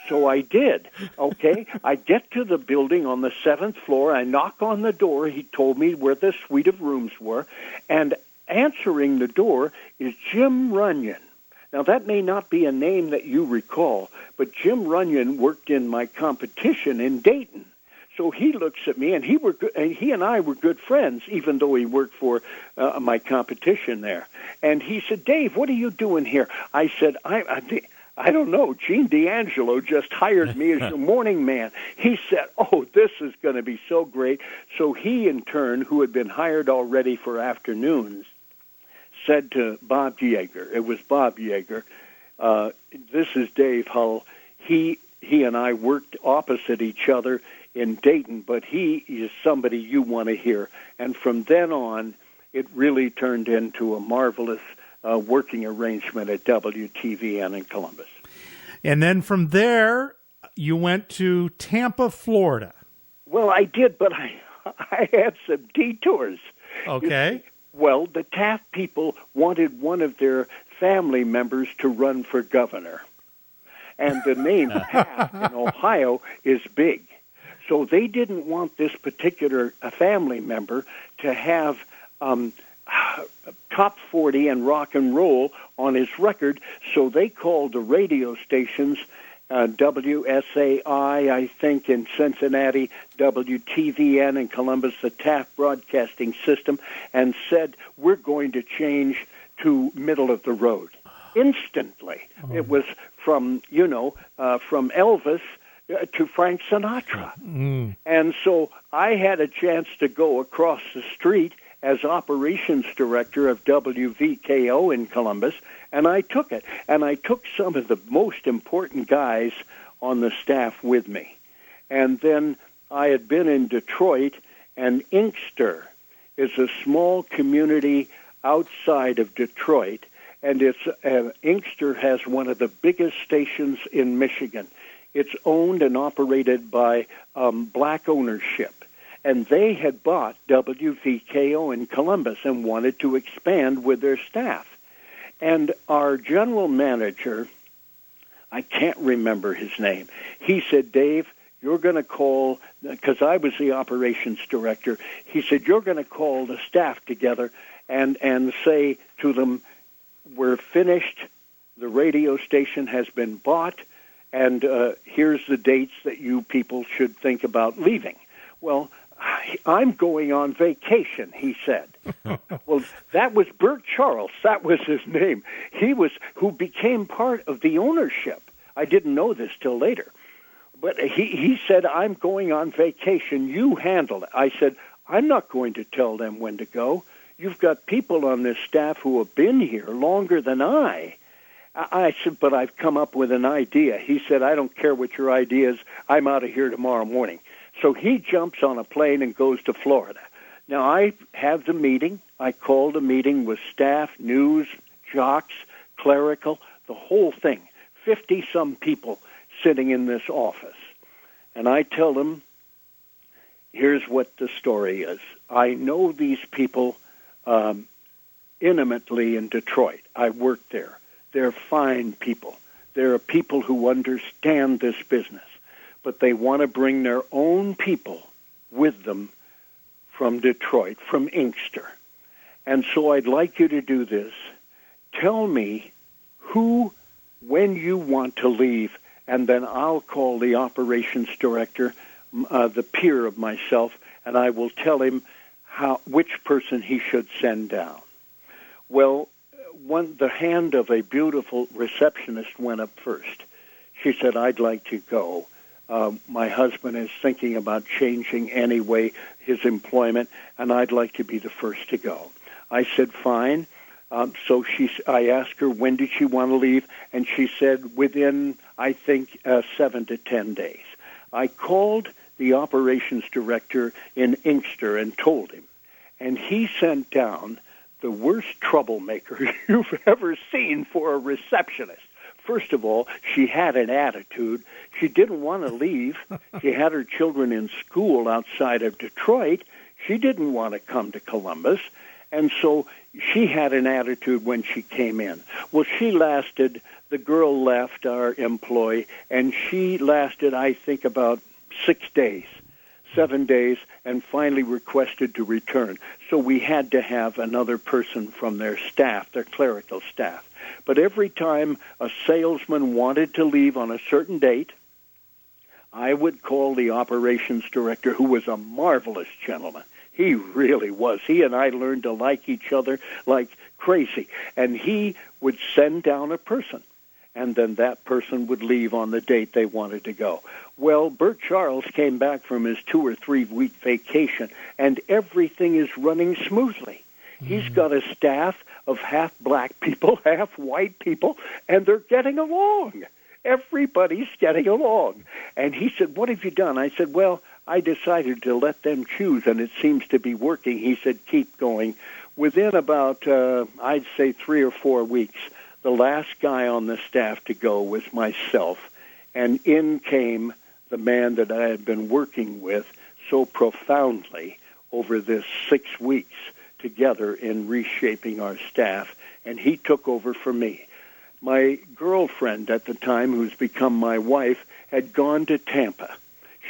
S4: So I did, okay? I get to the building on the 7th floor. I knock on the door. He told me where the suite of rooms were. And answering the door is Jim Runyon. Now, that may not be a name that you recall, but Jim Runyon worked in my competition in Dayton. So he looks at me, and he and I were good friends, even though he worked for my competition there. And he said, Dave, what are you doing here? I said, I don't know. Gene D'Angelo just hired me as your morning man. He said, oh, this is going to be so great. So he, in turn, who had been hired already for afternoons, said to Bob Yeager, it was Bob Yeager, this is Dave Hull. He and I worked opposite each other in Dayton, but he is somebody you want to hear. And from then on, it really turned into a marvelous working arrangement at WTVN in Columbus.
S2: And then from there, you went to Tampa, Florida.
S4: Well, I did, but I had some detours.
S2: Okay.
S4: Well, the Taft people wanted one of their family members to run for governor. And the name Taft in Ohio is big. So they didn't want this particular family member to have top 40 and rock and roll on his record, so they called the radio stations WSAI, I think, in Cincinnati, WTVN in Columbus, the Taft Broadcasting System, and said, we're going to change to middle of the road. Instantly. Oh. It was from Elvis to Frank Sinatra. Mm. And so I had a chance to go across the street as operations director of WVKO in Columbus, and I took it. And I took some of the most important guys on the staff with me. And then I had been in Detroit, and Inkster is a small community outside of Detroit, and Inkster has one of the biggest stations in Michigan. It's owned and operated by black ownership. And they had bought WVKO in Columbus and wanted to expand with their staff. And our general manager, I can't remember his name, he said, Dave, you're going to call, because I was the operations director, he said, you're going to call the staff together and say to them, we're finished, the radio station has been bought, and here's the dates that you people should think about leaving. Well, I'm going on vacation, he said. Well, that was Bert Charles. That was his name. Who became part of the ownership. I didn't know this till later. But he said, I'm going on vacation. You handle it. I said, I'm not going to tell them when to go. You've got people on this staff who have been here longer than I said, but I've come up with an idea. He said, I don't care what your idea is. I'm out of here tomorrow morning. So he jumps on a plane and goes to Florida. Now, I have the meeting. I called a meeting with staff, news, jocks, clerical, the whole thing. 50-some people sitting in this office. And I tell them, here's what the story is. I know these people intimately in Detroit. I worked there. They're fine people. They're people who understand this business. But they want to bring their own people with them from Detroit, from Inkster. And so I'd like you to do this. Tell me who, when you want to leave, and then I'll call the operations director, the peer of myself, and I will tell him which person he should send down. Well, the hand of a beautiful receptionist went up first. She said, I'd like to go. My husband is thinking about changing anyway his employment, and I'd like to be the first to go. I said, fine. So I asked her, when did she want to leave? And she said, within, I think, 7 to 10 days. I called the operations director in Inkster and told him. And he sent down the worst troublemaker you've ever seen for a receptionist. First of all, she had an attitude. She didn't want to leave. She had her children in school outside of Detroit. She didn't want to come to Columbus. And so she had an attitude when she came in. Well, the girl left, our employee, and she lasted, I think, about 6 days, 7 days, and finally requested to return. So we had to have another person from their staff, their clerical staff. But every time a salesman wanted to leave on a certain date, I would call the operations director, who was a marvelous gentleman. He really was. He and I learned to like each other like crazy. And he would send down a person, and then that person would leave on the date they wanted to go. Well, Bert Charles came back from his 2 or 3 week vacation, and everything is running smoothly. He's got a staff of half black people, half white people, and they're getting along. Everybody's getting along. And he said, what have you done? I said, well, I decided to let them choose, and it seems to be working. He said, keep going. Within about, I'd say 3 or 4 weeks, the last guy on the staff to go was myself, and in came the man that I had been working with so profoundly over this 6 weeks together in reshaping our staff, and he took over for me. My girlfriend at the time, who's become my wife, had gone to Tampa.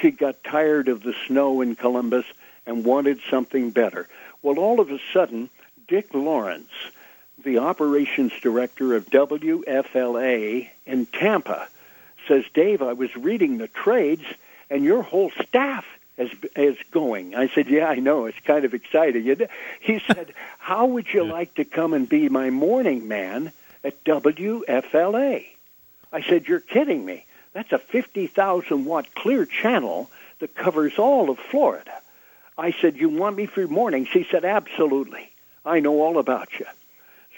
S4: She got tired of the snow in Columbus and wanted something better. Well, all of a sudden, Dick Lawrence, the operations director of WFLA in Tampa, says, Dave, I was reading the trades, and your whole staff is going. I said, yeah, I know. It's kind of exciting. He said, how would you like to come and be my morning man at WFLA? I said, you're kidding me. That's a 50,000-watt clear channel that covers all of Florida. I said, you want me for mornings? He said, absolutely. I know all about you.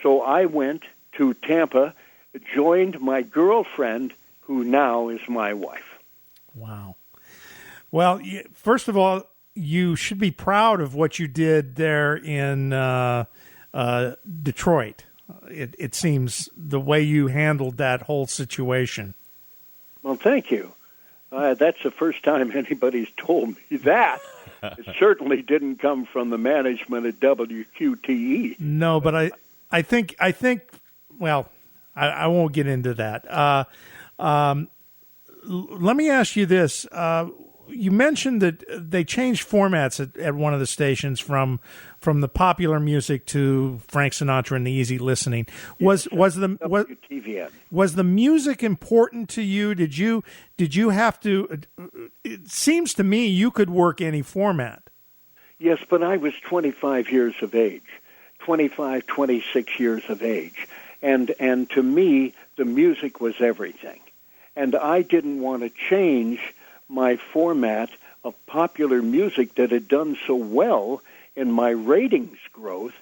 S4: So I went to Tampa, joined my girlfriend, who now is my wife.
S2: Wow. Well, first of all, you should be proud of what you did there in Detroit. It seems the way you handled that whole situation.
S4: Well, thank you. That's the first time anybody's told me that. It certainly didn't come from the management at WQTE.
S2: No, but I think. Well, I won't get into that. Let me ask you this. You mentioned that they changed formats at one of the stations from the popular music to Frank Sinatra and the easy listening. Was the music important to you? Did you have to? It seems to me you could work any format.
S4: Yes, but I was 25 years of age, 25, 26 years of age. And to me, the music was everything. And I didn't want to change my format of popular music that had done so well in my ratings growth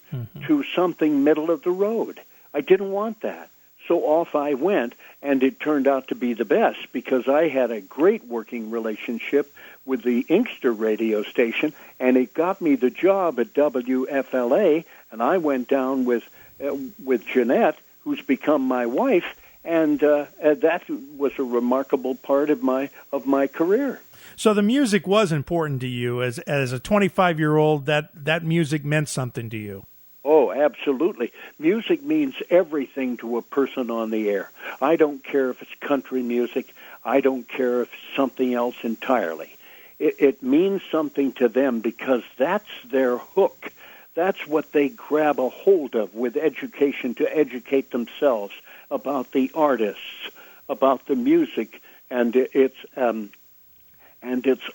S4: to something middle of the road. I didn't want that. So off I went, and it turned out to be the best because I had a great working relationship with the Inkster radio station, and it got me the job at WFLA, and I went down with Jeanette, who's become my wife, and that was a remarkable part of my career.
S2: So the music was important to you as a 25-year-old. That music meant something to you.
S4: Oh, absolutely. Music means everything to a person on the air. I don't care if it's country music. I don't care if it's something else entirely. It means something to them because that's their hook. That's what they grab a hold of with education to educate themselves about the artists, about the music, and its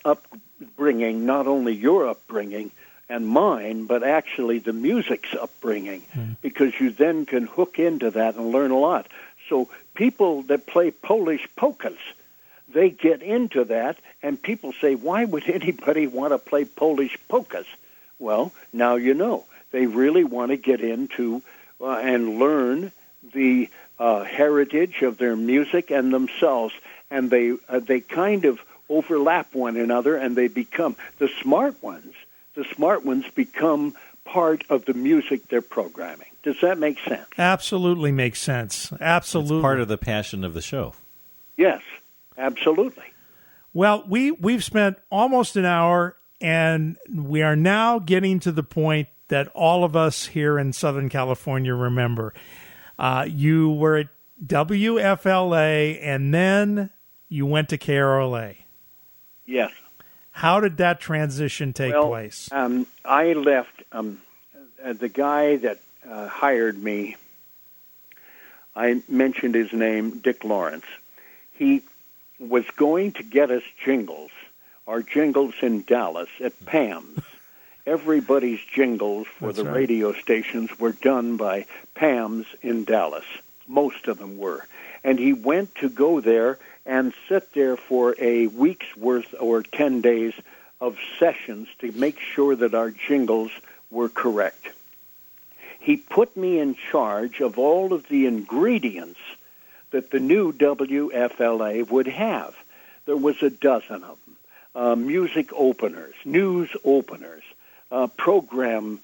S4: upbringing, not only your upbringing and mine, but actually the music's upbringing, because you then can hook into that and learn a lot. So people that play Polish polkas, they get into that, and people say, why would anybody want to play Polish polkas? Well, now you know. They really want to get into and learn the heritage of their music and themselves, and they kind of overlap one another, and they become the smart ones. The smart ones become part of the music they're programming. Does that make sense?
S2: Absolutely makes sense. Absolutely.
S3: It's part of the passion of the show.
S4: Yes, absolutely.
S2: Well, we've spent almost an hour, and we are now getting to the point that all of us here in Southern California remember. You were at WFLA, and then you went to KRLA.
S4: Yes.
S2: How did that transition take place?
S4: I left. The guy that hired me, I mentioned his name, Dick Lawrence. He was going to get us jingles, our jingles in Dallas at Pam's. Everybody's jingles for the radio stations were done by Pam's in Dallas. Most of them were. And he went to go there and sit there for a week's worth or 10 days of sessions to make sure that our jingles were correct. He put me in charge of all of the ingredients that the new WFLA would have. There was a dozen of them. Music openers, news openers, program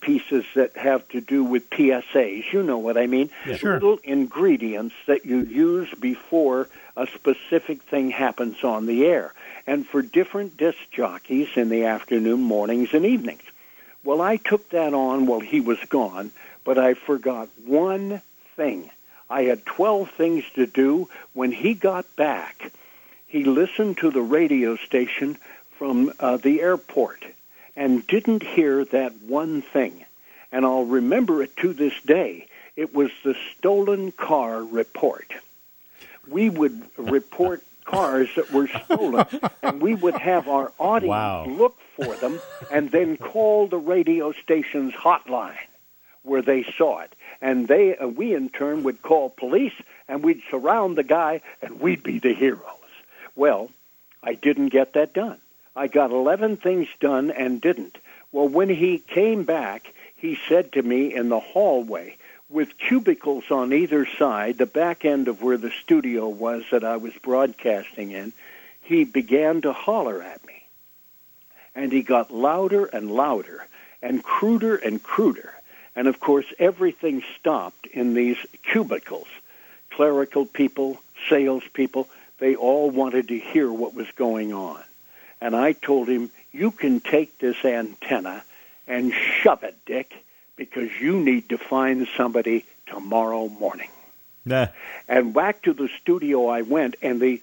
S4: pieces that have to do with PSAs. You know what I mean?
S2: Yeah, sure.
S4: Little ingredients that you use before a specific thing happens on the air, and for different disc jockeys in the afternoon, mornings, and evenings. Well, I took that on while he was gone, but I forgot one thing. I had 12 things to do. When he got back, he listened to the radio station from the airport and didn't hear that one thing. And I'll remember it to this day. It was the stolen car report. We would report cars that were stolen, and we would have our audience look for them and then call the radio station's hotline where they saw it. And we, in turn, would call police, and we'd surround the guy, and we'd be the heroes. Well, I didn't get that done. I got 11 things done and didn't. Well, when he came back, he said to me in the hallway, with cubicles on either side, the back end of where the studio was that I was broadcasting in, he began to holler at me. And he got louder and louder and cruder and cruder. And, of course, everything stopped in these cubicles. Clerical people, salespeople, they all wanted to hear what was going on. And I told him, you can take this antenna and shove it, Dick, because you need to find somebody tomorrow morning.
S3: Nah.
S4: And back to the studio I went, and the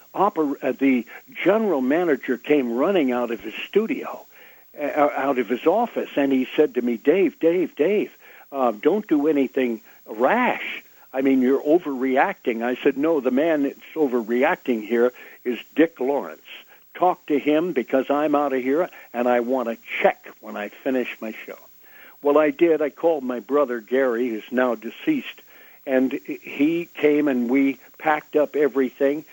S4: general manager came running out of his studio, out of his office, and he said to me, Dave, don't do anything rash. I mean, you're overreacting. I said, no, the man that's overreacting here is Dick Lawrence. talk to him because I'm out of here, and I want a check when I finish my show. Well, I did. I called my brother, Gary, who's now deceased, and he came and we packed up everything.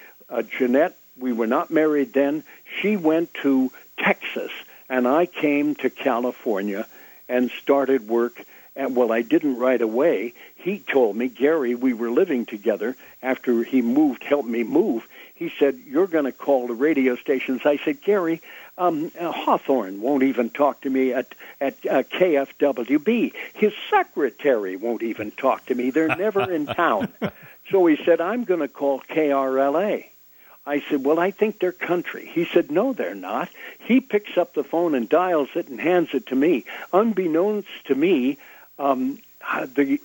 S4: Jeanette, we were not married then. She went to Texas, and I came to California and started work. And, well, I didn't right away. He told me, Gary, we were living together after he helped me move. He said, you're going to call the radio stations. I said, Gary, Hawthorne won't even talk to me at KFWB. His secretary won't even talk to me. They're never in town. So he said, I'm going to call KRLA. I said, well, I think they're country. He said, no, they're not. He picks up the phone and dials it and hands it to me. Unbeknownst to me, the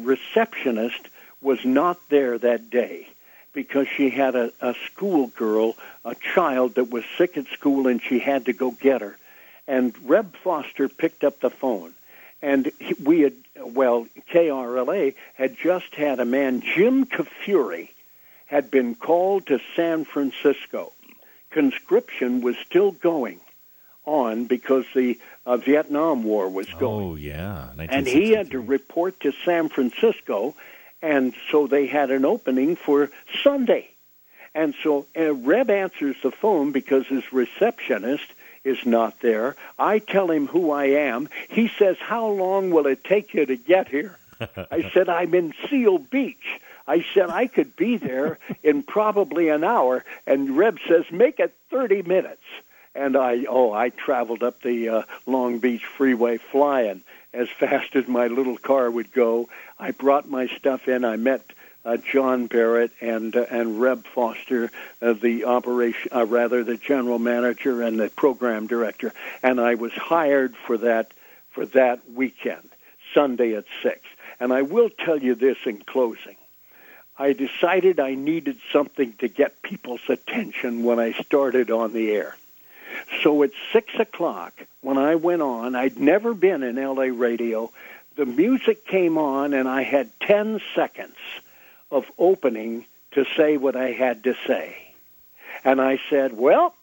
S4: receptionist was not there that day because she had a schoolgirl, a child that was sick at school, and she had to go get her. And Reb Foster picked up the phone. And KRLA had just had a man, Jim Kafuri, had been called to San Francisco. Conscription was still going on because the Vietnam War was going.
S3: Oh, yeah.
S4: And he had to report to San Francisco, and so they had an opening for Sunday. And so Reb answers the phone because his receptionist is not there. I tell him who I am. He says, how long will it take you to get here? I said, I'm in Seal Beach. I said, I could be there in probably an hour. And Reb says, make it 30 minutes. And I traveled up the Long Beach freeway flying as fast as my little car would go. I brought my stuff in. I met John Barrett and Reb Foster, the general manager and the program director. And I was hired for that weekend, Sunday at 6. And I will tell you this in closing. I decided I needed something to get people's attention when I started on the air. So at 6 o'clock, when I went on, I'd never been in L.A. radio, the music came on, and I had 10 seconds of opening to say what I had to say. And I said, well,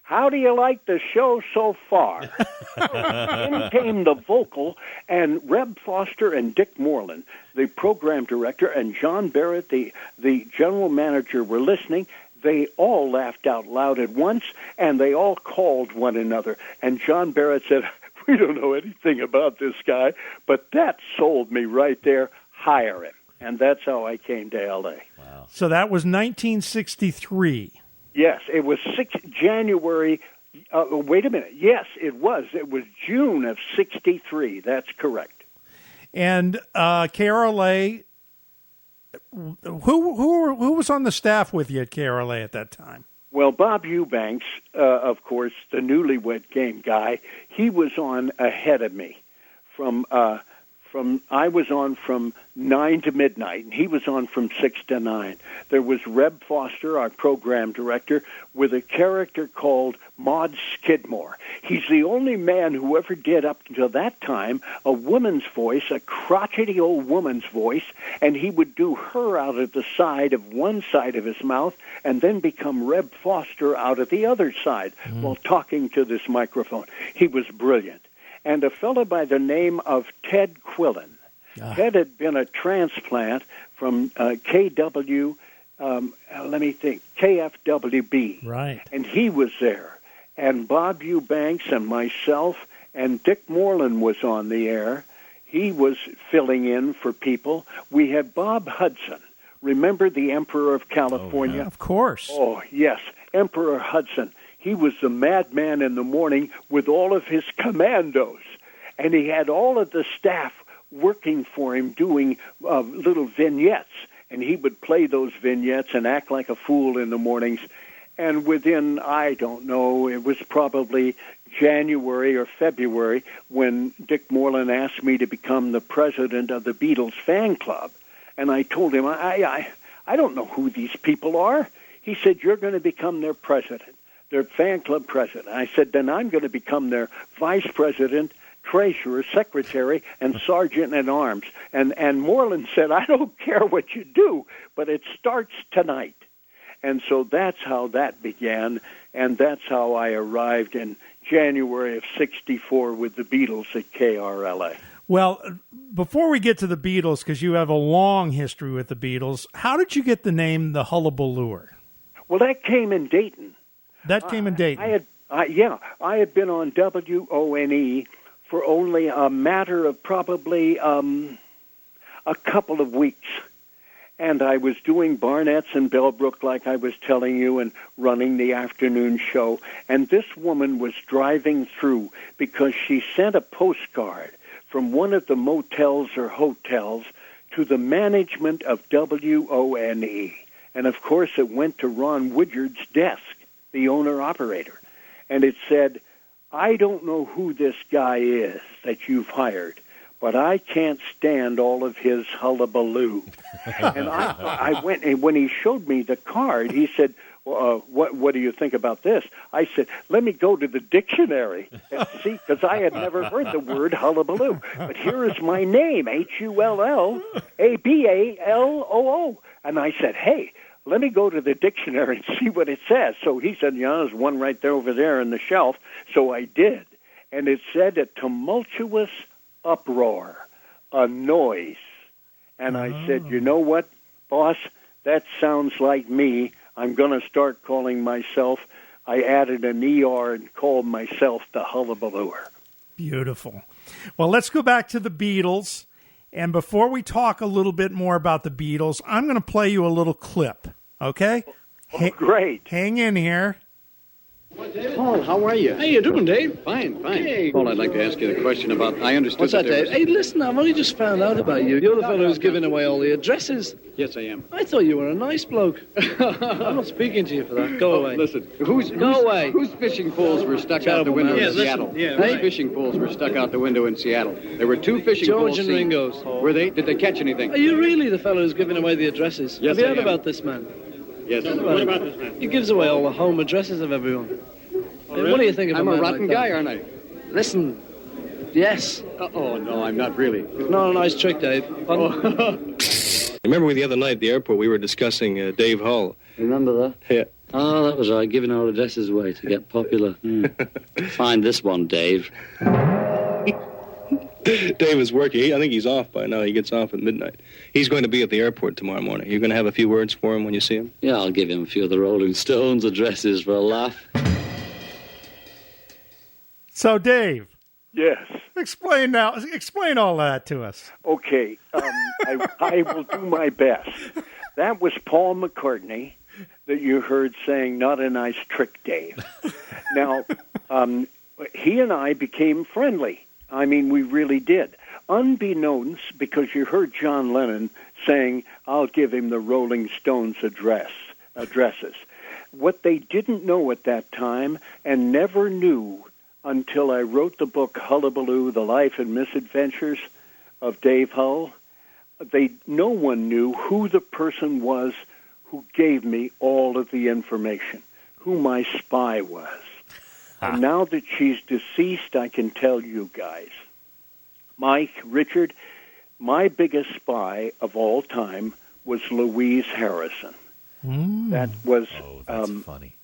S4: how do you like the show so far? Then came the vocal, and Reb Foster and Dick Moreland, the program director, and John Barrett, the general manager, were listening. They all laughed out loud at once, and they all called one another. And John Barrett said, we don't know anything about this guy, but that sold me right there. Hire him. And that's how I came to L.A.
S3: Wow.
S2: So that was 1963.
S4: Yes, it was January. Wait a minute. Yes, it was. It was June of 63. That's correct.
S2: And KRLA, who was on the staff with you at KRLA at that time?
S4: Well, Bob Eubanks, of course, the newlywed game guy, he was on ahead of me. I was on from 9 to midnight, and he was on from 6 to 9. There was Reb Foster, our program director, with a character called Maud Skidmore. He's the only man who ever did, up until that time, a woman's voice, a crotchety old woman's voice, and he would do her out of the side of one side of his mouth and then become Reb Foster out of the other side while talking to this microphone. He was brilliant. And a fellow by the name of Ted Quillen. Ted had been a transplant from KFWB.
S2: Right.
S4: And he was there. And Bob Eubanks and myself and Dick Moreland was on the air. He was filling in for people. We had Bob Hudson. Remember the Emperor of California?
S2: Oh, yeah, of course.
S4: Oh, yes, Emperor Hudson. He was the madman in the morning with all of his commandos, and he had all of the staff working for him doing little vignettes, and he would play those vignettes and act like a fool in the mornings. And within, I don't know, it was probably January or February when Dick Moreland asked me to become the president of the Beatles fan club. And I told him, I don't know who these people are. He said, you're going to become their president. Their fan club president. I said, then I'm going to become their vice president, treasurer, secretary, and sergeant at arms. And Moreland said, I don't care what you do, but it starts tonight. And so that's how that began, and that's how I arrived in January of '64 with the Beatles at KRLA.
S2: Well, before we get to the Beatles, because you have a long history with the Beatles, how did you get the name the Hullabalooer?
S4: Well, that came in Dayton.
S2: That came in Dayton.
S4: I had been on WONE for only a matter of probably a couple of weeks. And I was doing Barnett's in Bellbrook, like I was telling you, and running the afternoon show. And this woman was driving through because she sent a postcard from one of the motels or hotels to the management of WONE. And, of course, it went to Ron Woodyard's desk, the owner-operator. And it said, I don't know who this guy is that you've hired, but I can't stand all of his hullabaloo. And I went, and when he showed me the card, he said, what do you think about this? I said, let me go to the dictionary and see, because I had never heard the word hullabaloo. But here is my name, Hullabaloo. And I said, hey, let me go to the dictionary and see what it says. So he said, there's one right there over there on the shelf. So I did. And it said a tumultuous uproar, a noise. And I said, you know what, boss, that sounds like me. I'm going to start calling myself, I added an ER and called myself the Hullabalooer.
S2: Beautiful. Well, let's go back to the Beatles. And before we talk a little bit more about the Beatles, I'm going to play you a little clip, okay?
S4: Great.
S2: Hang in here.
S5: Paul, how are you?
S6: How you doing, Dave?
S5: Fine.
S6: Hey.
S5: Paul, I'd like to ask you the question about, I understood
S6: What's that,
S5: there
S6: Dave?
S5: was-
S6: Hey, listen, I've only just found out about you. You're the fellow who's giving away all the addresses.
S5: Yes, I am.
S6: I thought you were a nice bloke. I'm not speaking to you for that. Go away.
S5: Listen,
S6: Go away.
S5: Whose fishing poles were stuck out the
S6: Terrible
S5: window
S6: man.
S5: in
S6: Yeah, listen,
S5: Seattle?
S6: yeah,
S5: Whose
S6: right.
S5: fishing poles were stuck out the window in Seattle? There were two fishing
S6: George
S5: poles.
S6: and
S5: seen.
S6: Ringo's.
S5: Were they? Did they catch anything?
S6: Are you really the fellow who's giving away the addresses?
S5: Yes,
S6: Have you
S5: I
S6: heard
S5: am.
S6: about this man?
S5: Yes.
S6: What about this man? He gives away all the home addresses of everyone. Hey, what do you think of
S5: I'm
S6: a
S5: a
S6: man
S5: rotten
S6: like that?
S5: guy, aren't I?
S6: Listen, yes.
S5: Oh, no, I'm not really.
S6: It's not a nice trick, Dave. Pardon?
S7: Remember the other night at the airport, we were discussing Dave Hull.
S8: Remember that?
S7: Yeah.
S8: Oh, that was right, giving our addresses away to get popular. Find this one, Dave.
S7: Dave is working. I think he's off by now. He gets off at midnight. He's going to be at the airport tomorrow morning. You're going to have a few words for him when you see him?
S8: Yeah, I'll give him a few of the Rolling Stones addresses for a laugh.
S2: So, Dave,
S4: Yes.
S2: explain all that to us.
S4: Okay. I will do my best. That was Paul McCartney that you heard saying, not a nice trick, Dave. Now, he and I became friendly. I mean, we really did. Unbeknownst, because you heard John Lennon saying, I'll give him the Rolling Stones addresses. What they didn't know at that time and never knew until I wrote the book Hullabaloo, The Life and Misadventures of Dave Hull, no one knew who the person was who gave me all of the information, who my spy was. And now that she's deceased, I can tell you guys. Richard, my biggest spy of all time was Louise Harrison. That was...
S3: That's funny.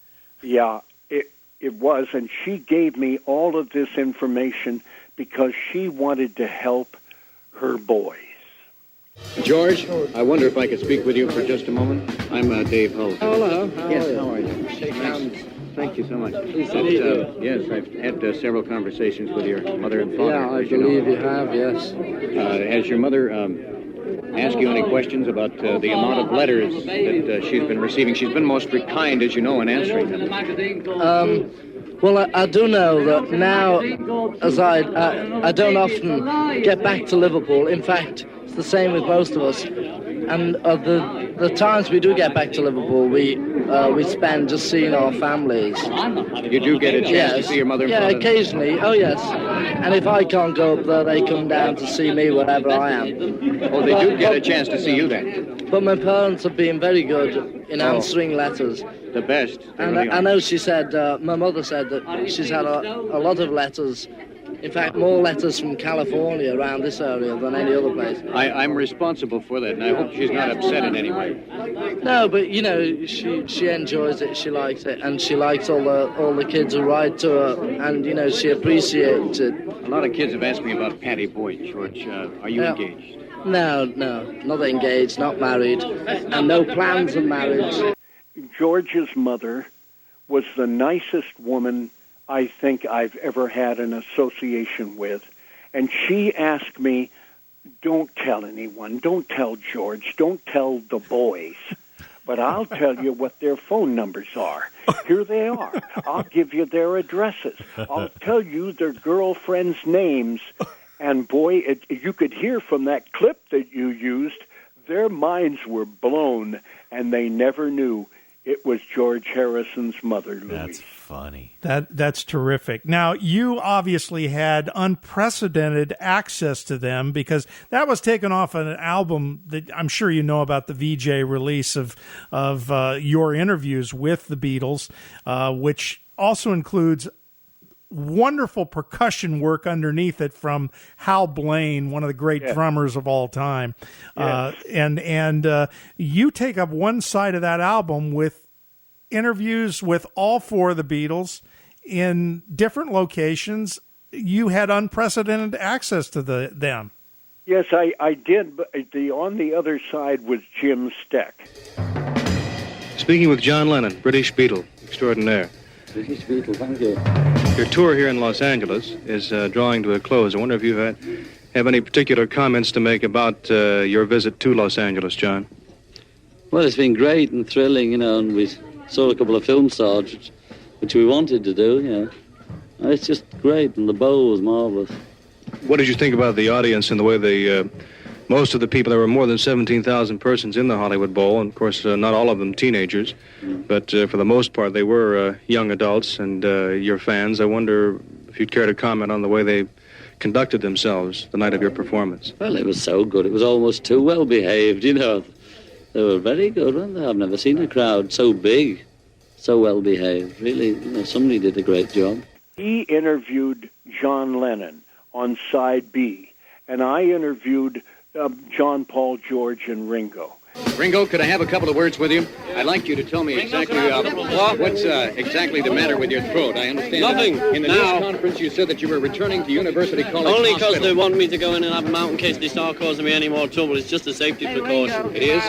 S4: Yeah, it was, and she gave me all of this information because she wanted to help her boys.
S5: George, I wonder if I could speak with you for just a moment. I'm Dave Hull.
S6: Hello.
S5: Yes, how are you? Shake hands. Thank you so much. Yes, I've had several conversations with your mother and father.
S6: Yeah, I
S5: as you know.
S6: believe you have, yes.
S5: Has your mother asked you any questions about the amount of letters that she's been receiving? She's been most kind, as you know, in answering them.
S6: Well, I do know that now, as I don't often get back to Liverpool. In fact, it's the same with most of us. And the times we do get back to Liverpool, we spend just seeing our families.
S5: You do get a chance to see your mother and father?
S6: Yeah, occasionally. Oh, yes. And if I can't go up there, they come down to see me wherever I am.
S5: Oh, they do get a chance to see you then?
S6: But my parents have been very good in answering letters.
S5: The best. They
S6: And
S5: really
S6: I
S5: are.
S6: know she said, my mother said that she's had a lot of letters In fact, more letters from California around this area than any other place.
S5: I'm responsible for that, and I hope she's not upset in any way.
S6: No, but you know, she enjoys it, she likes it, and she likes all the kids who write to her, and you know, she appreciates it.
S5: A lot of kids have asked me about Patty Boyd, George. Are you engaged?
S6: No, not engaged, not married, and no plans of marriage.
S4: George's mother was the nicest woman I think I've ever had an association with. And she asked me, don't tell anyone, don't tell George, don't tell the boys, but I'll tell you what their phone numbers are. Here they are. I'll give you their addresses. I'll tell you their girlfriends' names. And boy, you could hear from that clip that you used, their minds were blown, and they never knew it was George Harrison's mother, Louise.
S3: That's funny.
S2: That's terrific. Now, you obviously had unprecedented access to them because that was taken off an album that I'm sure you know about, the VJ release of your interviews with the Beatles, which also includes wonderful percussion work underneath it from Hal Blaine, one of the great drummers of all time.
S4: Yes.
S2: And you take up one side of that album with interviews with all four of the Beatles in different locations. You had unprecedented access to them.
S4: Yes, I did, but on the other side was Jim Steck.
S7: Speaking with John Lennon, British Beatle extraordinaire.
S8: British Beatle, thank you.
S7: Your tour here in Los Angeles is drawing to a close. I wonder if you have any particular comments to make about your visit to Los Angeles, John.
S8: Well, it's been great and thrilling, you know, and we saw a couple of film stars, which we wanted to do, you know. It's just great, and the bow was marvelous.
S7: What did you think about the audience and the way most of the people, there were more than 17,000 persons in the Hollywood Bowl, and of course not all of them teenagers, but for the most part they were young adults and your fans. I wonder if you'd care to comment on the way they conducted themselves the night of your performance.
S8: Well, it was so good. It was almost too well behaved, you know. They were very good, weren't they? I've never seen a crowd so big, so well behaved. Really, you know, somebody did a great job.
S4: He interviewed John Lennon on side B, and I interviewed John, Paul, George, and Ringo.
S5: Ringo, could I have a couple of words with you? I'd like you to tell me exactly what's exactly the matter with your throat. I understand.
S9: Nothing.
S5: In the
S9: Now.
S5: news conference, you said that you were returning to University College
S9: Only because
S5: Hospital.
S9: they want me to go in and have a mount in case they start causing me any more trouble. It's just a safety precaution.
S5: It is?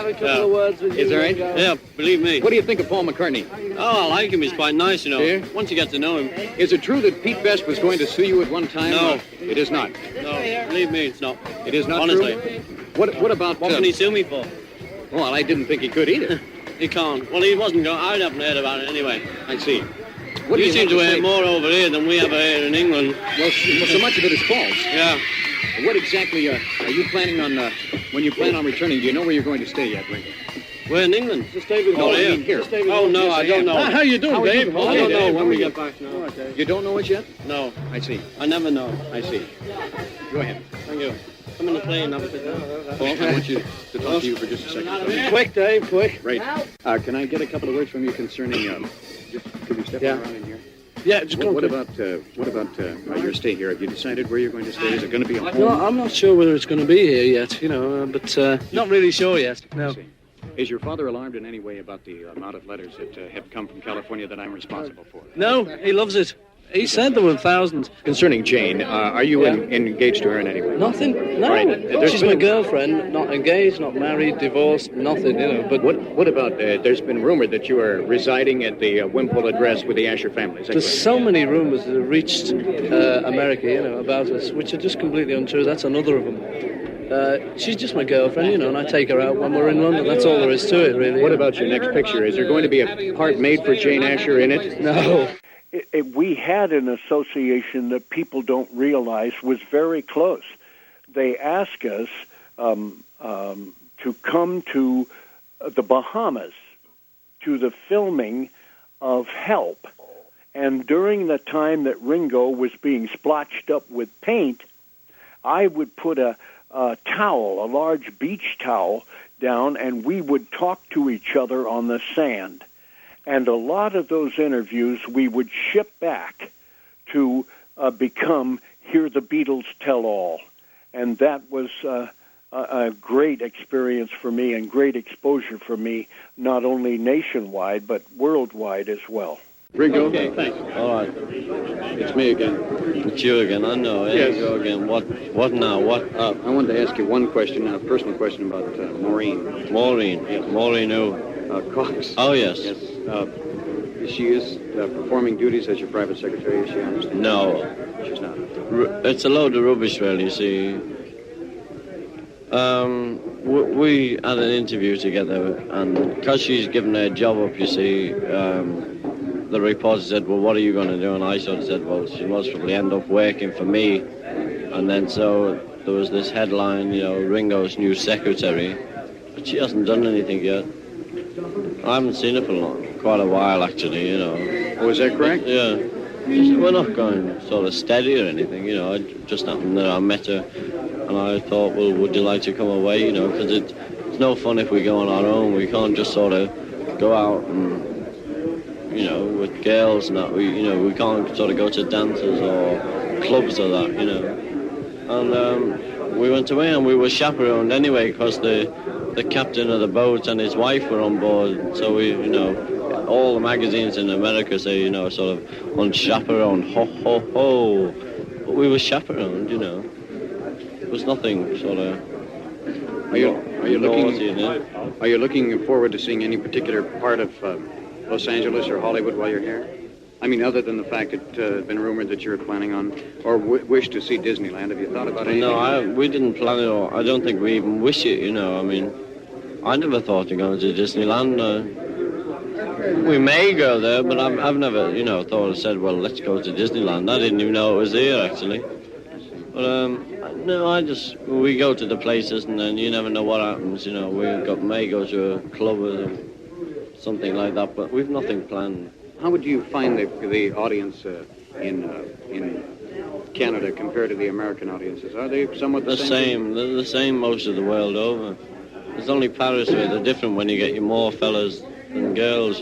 S5: Is that right?
S9: Yeah, believe me.
S5: What do you think of Paul McCartney?
S9: Oh, I like him. He's quite nice, you know.
S5: Yeah?
S9: Once you get to know him.
S5: Is it true that Pete Best was going to sue you at one time?
S9: No.
S5: It is not.
S9: No, believe me, it's not.
S5: It is not
S9: Honestly.
S5: true? What about...
S9: What can he sue me for?
S5: Well, I didn't think he could either.
S9: He can't. Well, he wasn't going. I haven't heard about it anyway.
S5: I see. What do
S9: You seem
S5: have
S9: to hear
S5: say?
S9: more over here than we ever hear in England.
S5: Well, so much of it is false.
S9: Yeah.
S5: What exactly are you planning on, when you plan on returning, do you know where you're going to stay yet, Ringo?
S9: We're in England. Just stay with
S5: Oh, I mean here.
S9: Oh, no, I don't know.
S5: How you doing, Dave?
S9: I don't know when we get back now.
S5: You don't know it yet?
S9: No,
S5: I see.
S9: I never know.
S5: I see. Go ahead.
S9: Thank you. I'm in the plane. Have a sit down.
S5: Paul, I want you to talk to you for just a second.
S9: Quick, Dave, quick.
S5: Right. Can I get a couple of words from you concerning, just could you step around in here?
S9: Yeah, just
S5: What about your stay here? Have you decided where you're going to stay? Is it going to be a home?
S9: No, I'm not sure whether it's going to be here yet, you know, but not really sure yet. No.
S5: I see. Is your father alarmed in any way about the amount of letters that have come from California that I'm responsible for?
S9: No, he loves it. He said there were thousands.
S5: Concerning Jane, are you engaged to her in any way?
S6: Nothing. No.
S5: Right.
S6: She's my girlfriend. Not engaged, not married, divorced, nothing. You know. But
S5: What about, there's been rumored that you are residing at the Wimpole address with the Asher family. Is that
S6: there's
S5: correct?
S6: so many rumors that have reached America, you know, about us, which are just completely untrue. That's another of them. She's just my girlfriend, you know, and I take her out when we're in London. That's all there is to it, really.
S5: What about your next picture? Is there going to be a part made for Jane Asher in it?
S6: No.
S4: We had an association that people don't realize was very close. They asked us to come to the Bahamas to the filming of Help. And during the time that Ringo was being splotched up with paint, I would put a towel, a large beach towel, down, and we would talk to each other on the sand. And a lot of those interviews we would ship back to become hear the Beatles tell all. And that was a great experience for me and great exposure for me, not only nationwide, but worldwide as well.
S5: Ringo?
S9: Okay, thanks. All right. It's me again. It's you again, I know. There
S5: Yes.
S9: you go again. What now? What?
S5: I wanted to ask you one question, a personal question about Maureen.
S9: Maureen.
S5: Yes.
S9: Maureen who?
S5: Cox.
S9: Oh, yes.
S5: Yes. She is performing duties as your private secretary, is she? I understand?
S9: No.
S5: She's not.
S9: It's a load of rubbish, really, you see. We had an interview together, and because she's given her job up, you see, the reporter said, well, what are you going to do? And I sort of said, well, she must probably end up working for me. And then so there was this headline, Ringo's new secretary. But she hasn't done anything yet. I haven't seen her for quite a while, actually,
S5: Oh, is that correct?
S9: Yeah. We're not going sort of steady or anything, It just happened that I met her, and I thought, well, would you like to come away, because it's no fun if we go on our own. We can't just sort of go out and, with girls and that. We can't sort of go to dances or clubs or that, And we went away, and we were chaperoned anyway, because the captain of the boat and his wife were on board. So we, all the magazines in America say, sort of unchaperoned, ho, ho, ho. But we were chaperoned, It was nothing sort of...
S5: Are you looking forward to seeing any particular part of Los Angeles or Hollywood while you're here? I mean, other than the fact that it's been rumored that you're planning on, or wish to see Disneyland, have you thought about anything?
S9: No, we didn't plan it, or I don't think we even wish it, I mean, I never thought of going to Disneyland. We may go there, but I've never, thought or said, well, let's go to Disneyland. I didn't even know it was here, actually. But, no, we go to the places, and then you never know what happens, we may go to a club or something like that, but we've nothing planned.
S5: How would you find the audience in Canada compared to the American audiences? Are they somewhat the same?
S9: They're the same most of the world over. It's only Paris where they're different when you get more fellas than girls,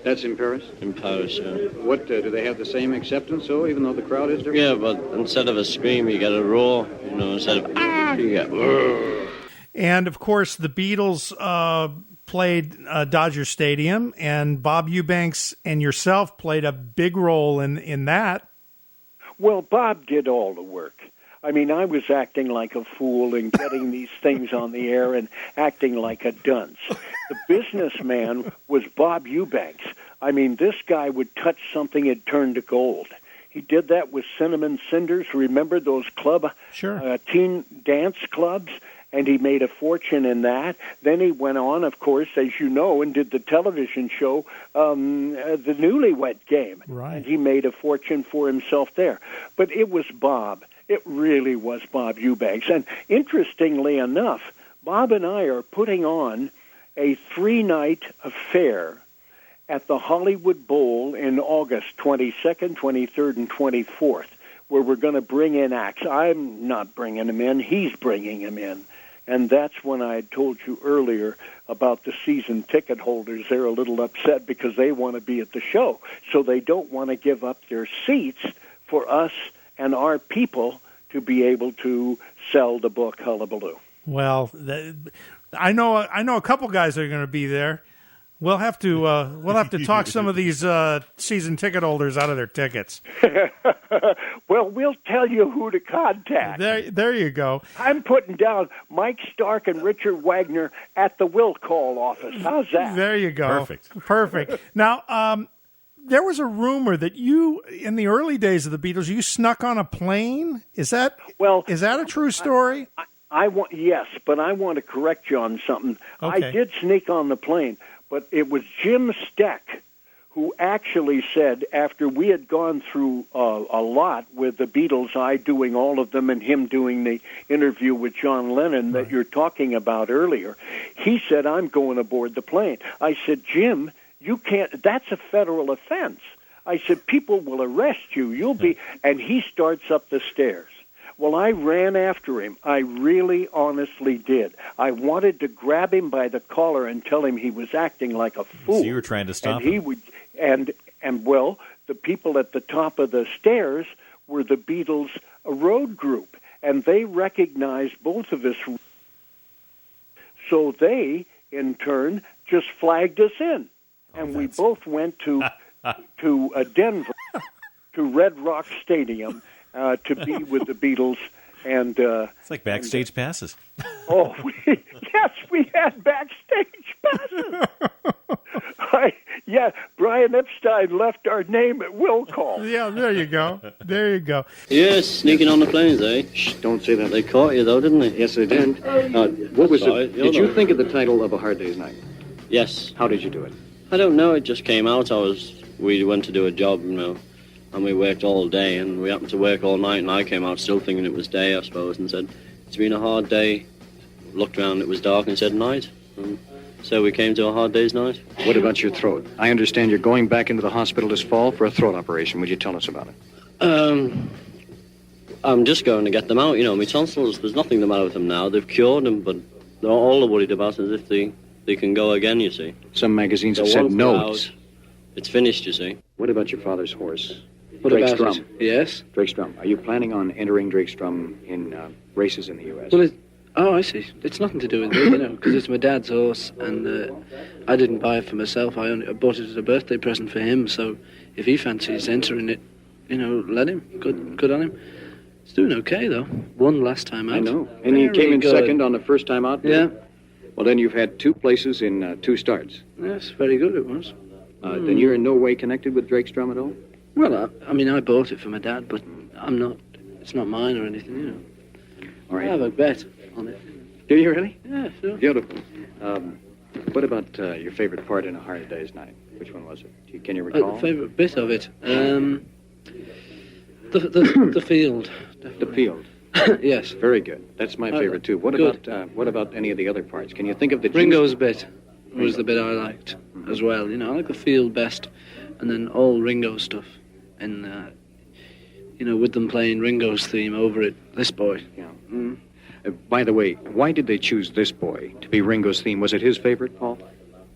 S5: That's in Paris?
S9: In Paris, yeah.
S5: What, do they have the same acceptance, though, even though the crowd is different?
S9: Yeah, but instead of a scream, you get a roar. Instead of ah, you get roar.
S2: And, of course, the Beatles played Dodger Stadium, and Bob Eubanks and yourself played a big role in that.
S4: Well, Bob did all the work. I mean, I was acting like a fool and getting these things on the air and acting like a dunce. The businessman was Bob Eubanks. I mean, this guy would touch something, it turned to gold. He did that with Cinnamon Cinders. Remember those teen dance clubs? And he made a fortune in that. Then he went on, of course, as you know, and did the television show, The Newlywed Game.
S2: Right.
S4: And he made a fortune for himself there. But it was Bob. It really was Bob Eubanks. And interestingly enough, Bob and I are putting on a 3-night affair at the Hollywood Bowl in August 22nd, 23rd, and 24th, where we're going to bring in acts. I'm not bringing him in. He's bringing him in. And that's when I had told you earlier about the season ticket holders. They're a little upset because they want to be at the show. So they don't want to give up their seats for us and our people to be able to sell the book Hullabaloo.
S2: Well, I know a couple guys that are going to be there. We'll have to talk some of these season ticket holders out of their tickets.
S4: Well, we'll tell you who to contact.
S2: There you go.
S4: I'm putting down Mike Stark and Richard Wagner at the will call office. How's that?
S2: There you go.
S3: Perfect.
S2: Now, there was a rumor that you, in the early days of the Beatles, you snuck on a plane. Is that a true story?
S4: Yes, but I want to correct you on something.
S2: Okay.
S4: I did sneak on the plane, but it was Jim Steck who actually said, after we had gone through a lot with the Beatles, I doing all of them and him doing the interview with John Lennon that you're talking about earlier, he said, I'm going aboard the plane. I said, Jim, you can't, that's a federal offense. I said, people will arrest you. You'll be, and he starts up the stairs. Well, I ran after him. I really honestly did. I wanted to grab him by the collar and tell him he was acting like a fool.
S3: So you were trying to stop
S4: him. And well, the people at the top of the stairs were the Beatles' road group, and they recognized both of us. So they, in turn, just flagged us in, and we both went to Denver, to Red Rock Stadium, to be with the Beatles. And
S3: it's like backstage passes.
S4: Oh, yes, we had backstage passes. Brian Epstein left our name at will call.
S2: Yeah, there you go. There you go.
S8: Yes, sneaking on the planes, eh?
S5: Shh, don't say that.
S8: They caught you, though, didn't they?
S5: Yes, they did. What was
S8: Sorry,
S5: it? Did you think of the title of A Hard Day's Night?
S8: Yes.
S5: How did you do it?
S8: I don't know. It just came out. We went to do a job, and we worked all day, and we happened to work all night, and I came out still thinking it was day, I suppose, and said, it's been a hard day. Looked around, it was dark, and said night. And so we came to A Hard Day's Night.
S5: What about your throat? I understand you're going back into the hospital this fall for a throat operation. Would you tell us about it?
S8: I'm just going to get them out. My tonsils, there's nothing the matter with them now. They've cured them, but all they're worried about is if they can go again, you see.
S5: Some magazines have said no.
S8: It's finished, you see.
S5: What about your father's horse?
S6: What
S5: Drake's
S6: about
S5: Drum.
S6: it? Yes?
S5: Drake's Drum. Are you planning on entering Drake's Drum in races in the U.S.?
S6: Well, I see. It's nothing to do with me, because it's my dad's horse, and I didn't buy it for myself. I bought it as a birthday present for him, so if he fancies entering it, let him. Good on him. It's doing okay, though. Won last time out.
S5: I know. And he came in second on the first time out?
S6: Yeah.
S5: Well, then you've had 2 places in 2 starts.
S6: Yes, very good it was.
S5: Then you're in no way connected with Drake's Drum at all?
S6: Well, I bought it for my dad, but I'm not. It's not mine or anything,
S5: All right.
S6: I have a bet on it.
S5: Do you really?
S6: Yeah, sure.
S5: Beautiful. What about your favorite part in A Hard Day's Night? Which one was it? Can you recall?
S6: The favorite bit of it, the field. Definitely.
S5: The field.
S6: Yes.
S5: Very good. That's my favorite too. What about any of the other parts? Can you think of the
S6: Ringo's bit was the bit I liked as well. I like the field best, and then all Ringo stuff, and with them playing Ringo's theme over it. This boy.
S5: Yeah. By the way, why did they choose This Boy to be Ringo's theme? Was it his favorite, Paul?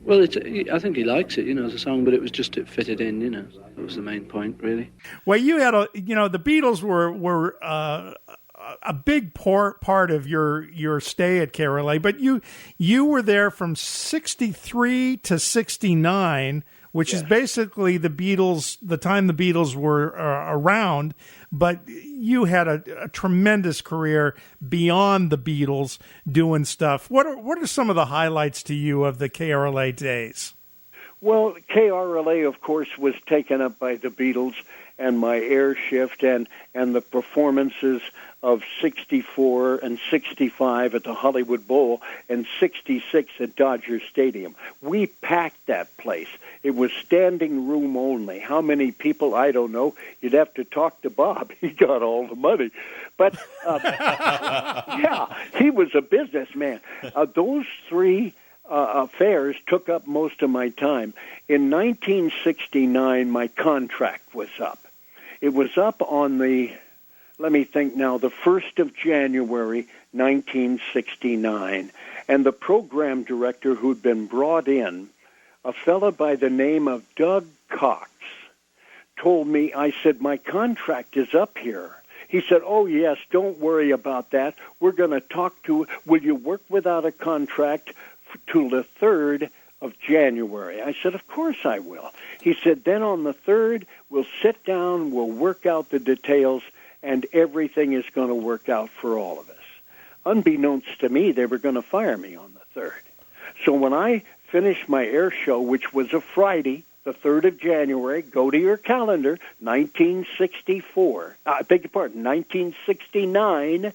S6: Well, I think he likes it, as a song, but it was just it fitted in, That was the main point, really.
S2: Well, you had the Beatles were a big part of your stay at KRLA, but you were there from 63 to 69, which is basically the time the Beatles were around, but you had a tremendous career beyond the Beatles doing stuff. What are some of the highlights to you of the KRLA days?
S4: Well, KRLA, of course, was taken up by the Beatles and my air shift and the performances of 64 and 65 at the Hollywood Bowl and 66 at Dodger Stadium. We packed that place. It was standing room only. How many people? I don't know. You'd have to talk to Bob. He got all the money. But, yeah, he was a businessman. Those 3 affairs took up most of my time. In 1969, my contract was up. It was up on the 1st of January, 1969. And the program director who'd been brought in, a fellow by the name of Doug Cox, told me, I said, my contract is up here. He said, oh, yes, don't worry about that. We're going to talk to, will you work without a contract till the 3rd of January? I said, of course I will. He said, then on the 3rd, we'll sit down, we'll work out the details, and everything is going to work out for all of us. Unbeknownst to me, they were going to fire me on the 3rd. So when I finished my air show, which was a Friday, the 3rd of January, go to your calendar, 1964. I beg your pardon, 1969,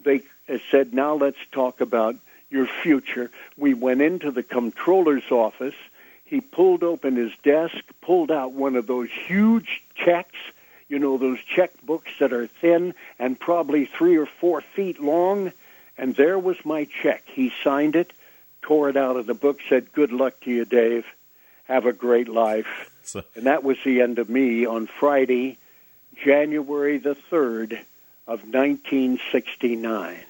S4: they said, now let's talk about your future. We went into the comptroller's office. He pulled open his desk, pulled out one of those huge checks, those checkbooks that are thin and probably 3 or 4 feet long, and there was my check. He signed it, tore it out of the book, said, good luck to you, Dave. Have a great life. And that was the end of me on Friday, January the 3rd of 1969.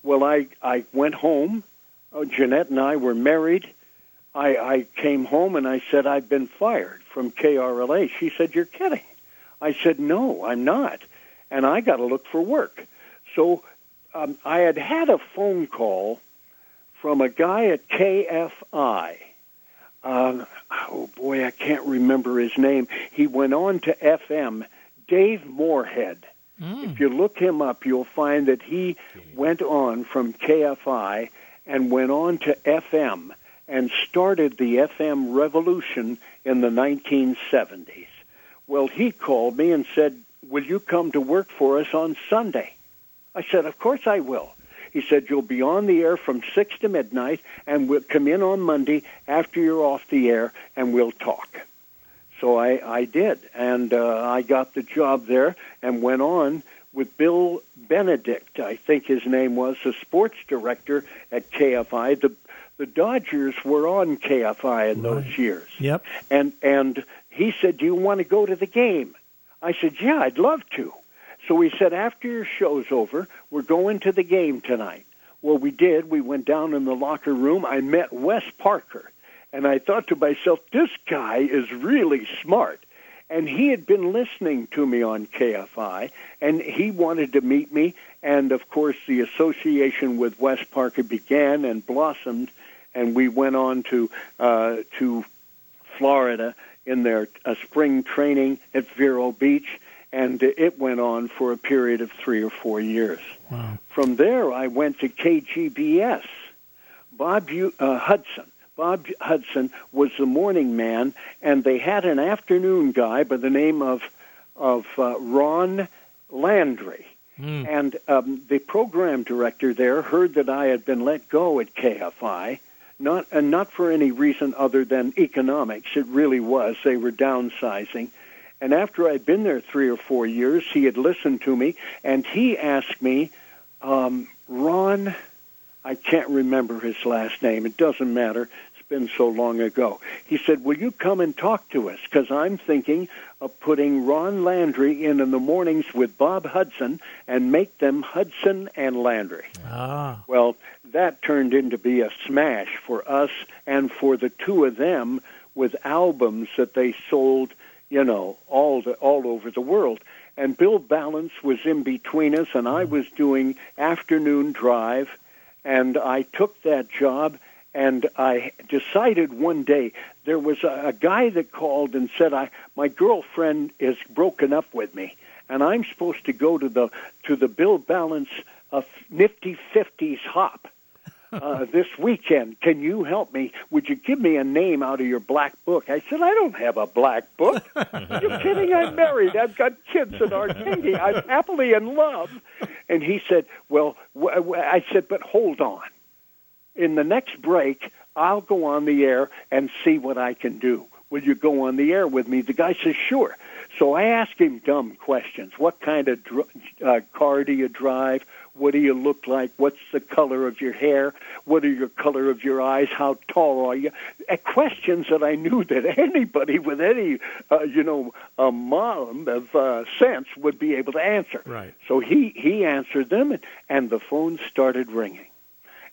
S4: Well, I went home. Jeanette and I were married. I came home and I said, I've been fired from KRLA. She said, you're kidding. I said, no, I'm not. and I got to look for work. So I had a phone call from a guy at KFI. Oh, boy, I can't remember his name. He went on to FM, Dave Moorhead. If you look him up, you'll find that he went on from KFI and went on to FM and started the FM revolution in the 1970s. Well, he called me and said, will you come to work for us on Sunday? I said, of course I will. He said, you'll be on the air from 6 to midnight, and we'll come in on Monday after you're off the air, and we'll talk. So I did, and I got the job there and went on with Bill Benedict, I think his name was, the sports director at KFI. The Dodgers were on KFI in those years.
S2: Yep.
S4: And he said, do you want to go to the game? I said, yeah, I'd love to. So he said, after your show's over, we're going to the game tonight. Well, we did. We went down in the locker room. I met Wes Parker. And I thought to myself, this guy is really smart. And he had been listening to me on KFI, and he wanted to meet me. And, of course, the association with Wes Parker began and blossomed, and we went on to Florida in their spring training at Vero Beach, and it went on for a period of 3 or 4 years.
S2: Wow.
S4: From there, I went to KGBS. Bob Hudson was the morning man, and they had an afternoon guy by the name of Ron Landry. And the program director there heard that I had been let go at KFI, not for any reason other than economics. It really was. They were downsizing. And after I'd been there 3 or 4 years, he had listened to me, and he asked me, Ron, I can't remember his last name. It doesn't matter. It's been so long ago. He said, will you come and talk to us? Because I'm thinking of putting Ron Landry in the mornings with Bob Hudson and make them Hudson and Landry.
S2: Ah.
S4: Well, that turned into be a smash for us and for the two of them with albums that they sold, all over the world. And Bill Balance was in between us, and I was doing afternoon drive, and I took that job, and I decided one day, there was a guy that called and said, my girlfriend is broken up with me, and I'm supposed to go to the Bill Balance Nifty 50s hop this weekend. Can you help me? Would you give me a name out of your black book? I said, I don't have a black book. Are you kidding? I'm married. I've got kids in Arcadia. I'm happily in love. And he said, well, I said, but hold on. In the next break, I'll go on the air and see what I can do. Will you go on the air with me? The guy says, sure. So I asked him dumb questions. What kind of car do you drive? What do you look like? What's the color of your hair? What are your color of your eyes? How tall are you? Questions that I knew that anybody with any, amount of sense would be able to answer.
S2: Right.
S4: So he answered them, and the phone started ringing.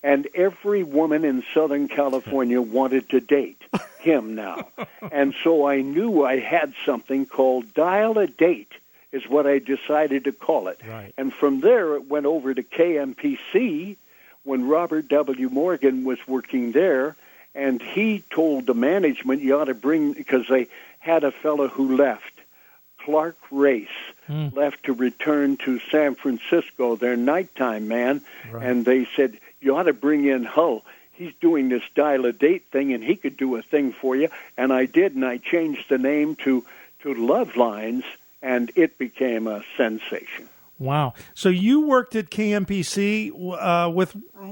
S4: And every woman in Southern California wanted to date him now. And so I knew I had something called Dial a Date, is what I decided to call it.
S2: Right.
S4: And from there, it went over to KMPC when Robert W. Morgan was working there, and he told the management, you ought to bring, because they had a fellow who left, Clark Race, left to return to San Francisco, their nighttime man, and they said, you ought to bring in Hull. He's doing this dial-a-date thing, and he could do a thing for you. And I did, and I changed the name to Love Lines, and it became a sensation.
S2: Wow. So you worked at KMPC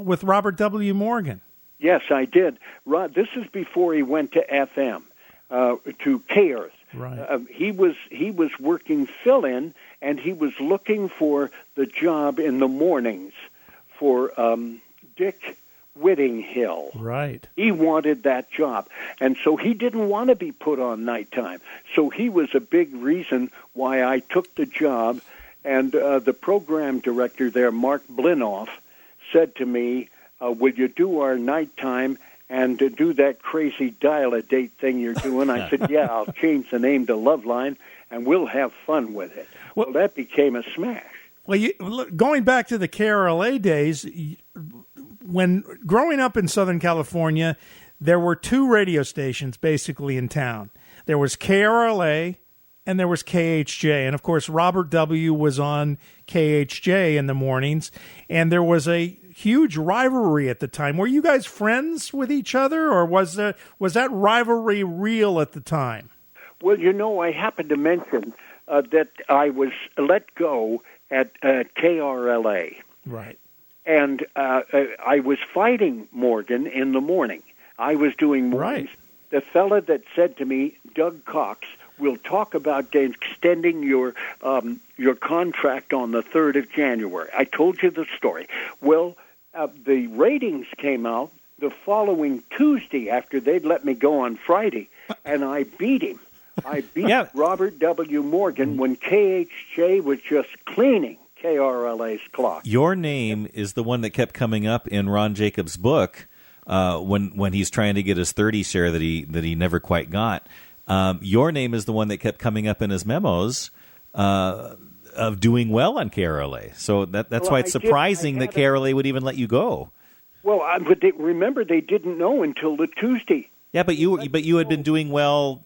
S2: with Robert W. Morgan.
S4: Yes, I did. This is before he went to FM, to K-Earth.
S2: Right.
S4: He was working fill-in, and he was looking for the job in the mornings for Dick Whittinghill.
S2: Right.
S4: He wanted that job. And so he didn't want to be put on nighttime. So he was a big reason why I took the job. And the program director there, Mark Blinoff, said to me, will you do our nighttime and do that crazy dial-a-date thing you're doing? I said, yeah, I'll change the name to Loveline, and we'll have fun with it. Well, that became a smash.
S2: Well, going back to the KRLA days, when growing up in Southern California, there were two radio stations basically in town. There was KRLA and there was KHJ. And, of course, Robert W. was on KHJ in the mornings, and there was a huge rivalry at the time. Were you guys friends with each other, or was that rivalry real at the time?
S4: Well, I happened to mention that I was let go at KRLA.
S2: Right.
S4: And I was fighting Morgan in the morning. I was doing mornings. Right. The fella that said to me, Doug Cox, we'll talk about extending your contract on the 3rd of January. I told you the story. Well, the ratings came out the following Tuesday after they'd let me go on Friday, and I beat him. I beat Robert W. Morgan when KHJ was just cleaning KRLA's clock.
S3: Your name is the one that kept coming up in Ron Jacobs' book when he's trying to get his 30 share that he never quite got. Your name is the one that kept coming up in his memos of doing well on KRLA. So that's why it's surprising that KRLA would even let you go.
S4: Well, but remember, they didn't know until the Tuesday.
S3: Yeah, but you had been doing well,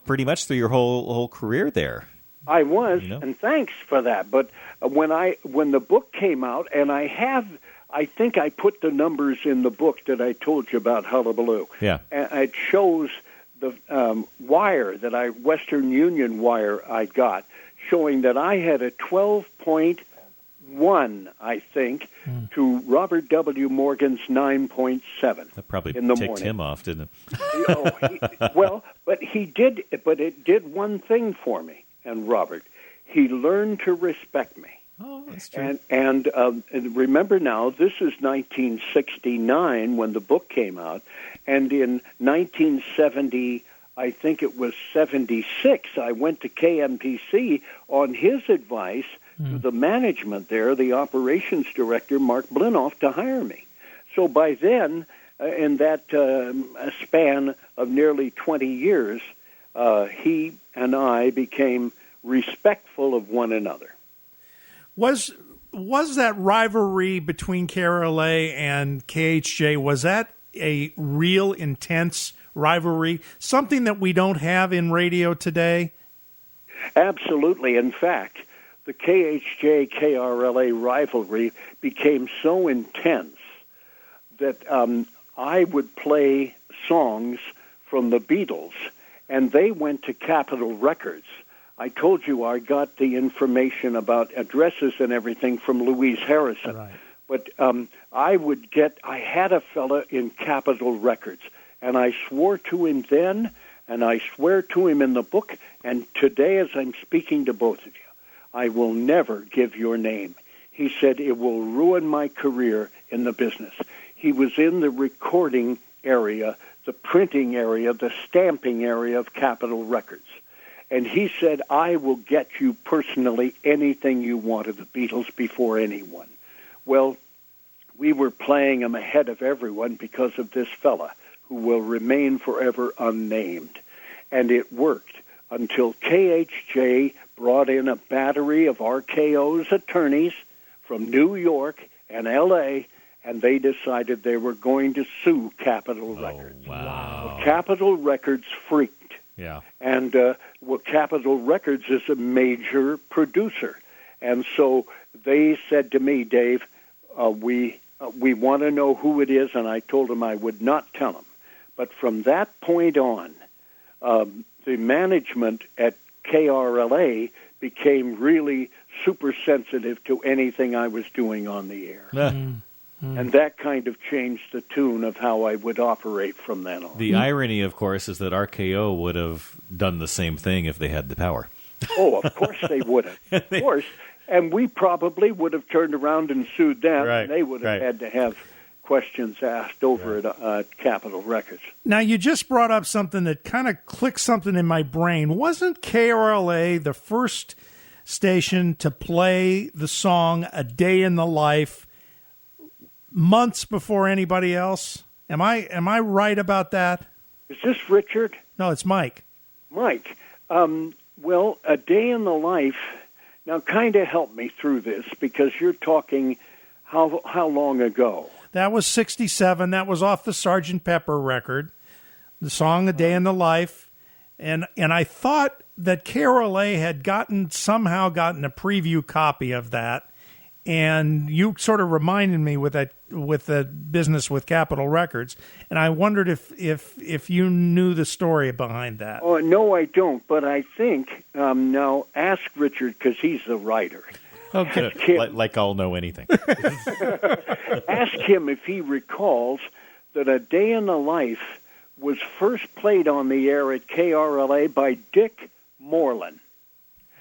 S3: pretty much through your whole career there.
S4: I was, and thanks for that. But when the book came out, and I think I put the numbers in the book that I told you about Hullabaloo.
S3: Yeah,
S4: and it shows the Western Union wire I got, showing that I had a 12.1, I think, to Robert W. Morgan's 9.7.
S3: That probably
S4: in the
S3: ticked
S4: morning.
S3: him off, didn't
S4: it? But it did one thing for me, and Robert, he learned to respect me.
S3: Oh, that's true.
S4: And remember now, this is 1969 when the book came out, and in 1970, I think it was 76, I went to KMPC on his advice to the management there, the operations director, Mark Blinoff, to hire me. So by then, in that span of nearly 20 years, he and I became respectful of one another.
S2: Was that rivalry between KRLA and KHJ, was that a real intense rivalry, something that we don't have in radio today?
S4: Absolutely. In fact, the KHJ-KRLA rivalry became so intense that I would play songs from the Beatles, and they went to Capitol Records. I told you I got the information about addresses and everything from Louise Harrison.
S2: Right.
S4: But I had a fella in Capitol Records, and I swore to him then, and I swear to him in the book, and today as I'm speaking to both of you, I will never give your name. He said it will ruin my career in the business. He was in the recording area, the printing area, the stamping area of Capitol Records. And he said, I will get you personally anything you want of the Beatles before anyone. Well, we were playing them ahead of everyone because of this fella who will remain forever unnamed. And it worked until KHJ brought in a battery of RKO's attorneys from New York and L.A., and they decided they were going to sue Capitol Records.
S3: Wow.
S4: Well, Capitol Records freaked.
S3: Yeah.
S4: And Capitol Records is a major producer. And so they said to me, Dave, we want to know who it is, and I told them I would not tell them. But from that point on, the management at KRLA became really super sensitive to anything I was doing on the air. And that kind of changed the tune of how I would operate from then on.
S3: The irony, of course, is that RKO would have done the same thing if they had the power.
S4: Oh, of course they would have. Of course. And we probably would have turned around and sued them.
S3: Right,
S4: and they would have had to have questions asked over at Capitol Records.
S2: Now, you just brought up something that kind of clicked something in my brain. Wasn't KRLA the first station to play the song A Day in the Life months before anybody else? Am I right about that?
S4: Is this Richard?
S2: No, it's Mike.
S4: Mike, Well, A Day in the Life. Now, kind of help me through this because you're talking how long ago?
S2: That was 1967. That was off the Sgt. Pepper record, the song "A Day in the Life," and I thought that KRLA had somehow gotten a preview copy of that, and you sort of reminded me with the business with Capitol Records, and I wondered if you knew the story behind that.
S4: Oh no, I don't. But I think now ask Richard because he's the writer.
S2: Okay,
S3: like I'll know anything.
S4: Ask him if he recalls that A Day in the Life was first played on the air at KRLA by Dick Moreland.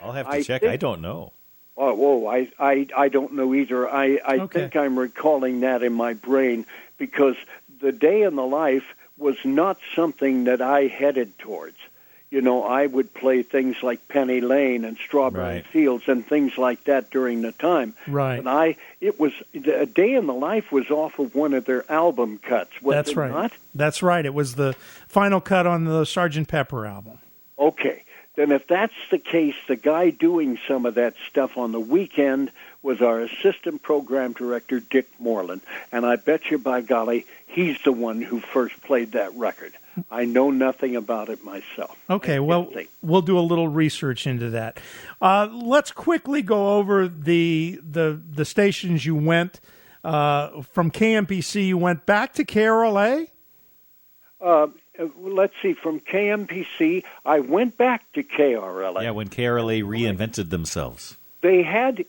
S3: I'll have to check. I don't know.
S4: Oh, whoa! I don't know either. I think I'm recalling that in my brain because The Day in the Life was not something that I headed towards. You know, I would play things like Penny Lane and Strawberry Fields and things like that during the time.
S2: Right.
S4: And A Day in the Life was off of one of their album cuts. Was it not?
S2: That's right. It was the final cut on the Sgt. Pepper album.
S4: Okay. Then if that's the case, the guy doing some of that stuff on the weekend was our assistant program director, Dick Moreland. And I bet you, by golly, he's the one who first played that record. I know nothing about it myself.
S2: Okay, well, we'll do a little research into that. Let's quickly go over the stations you went. From KMPC, you went back to KRLA?
S4: Let's see, from KMPC, I went back to KRLA.
S3: Yeah, when KRLA reinvented themselves.
S4: They had,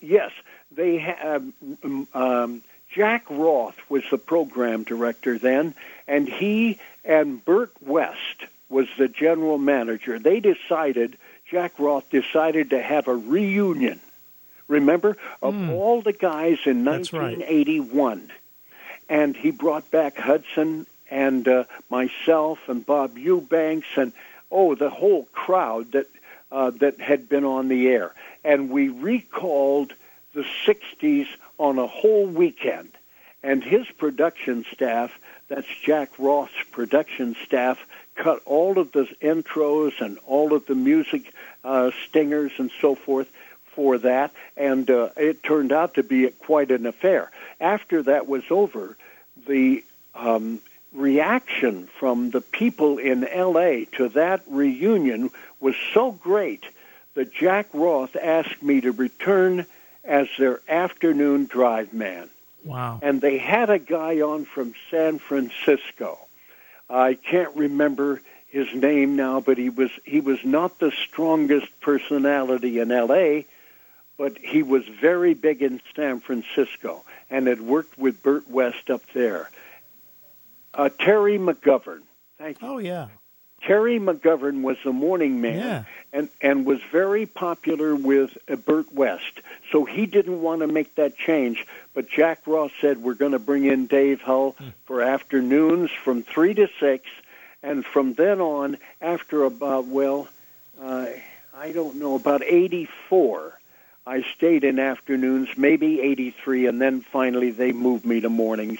S4: Jack Roth was the program director then, and he and Burt West was the general manager. Jack Roth decided to have a reunion, remember, of all the guys in 1981. Right. And he brought back Hudson and myself and Bob Eubanks and, the whole crowd that had been on the air. And we recalled the 60s on a whole weekend. And his production staff, that's Jack Roth's production staff, cut all of the intros and all of the music stingers and so forth for that. And it turned out to be quite an affair. After that was over, the reaction from the people in L.A. to that reunion was so great that Jack Roth asked me to return as their afternoon drive man.
S2: Wow.
S4: And they had a guy on from San Francisco. I can't remember his name now, but he was not the strongest personality in L.A., but he was very big in San Francisco and had worked with Burt West up there. Terry McGovern. Thank you.
S2: Oh, yeah.
S4: Terry McGovern was the morning man and was very popular with Burt West. So he didn't want to make that change. But Jack Ross said, we're going to bring in Dave Hull for afternoons from 3 to 6. And from then on, after about, I don't know, about 84, I stayed in afternoons, maybe 83, and then finally they moved me to mornings.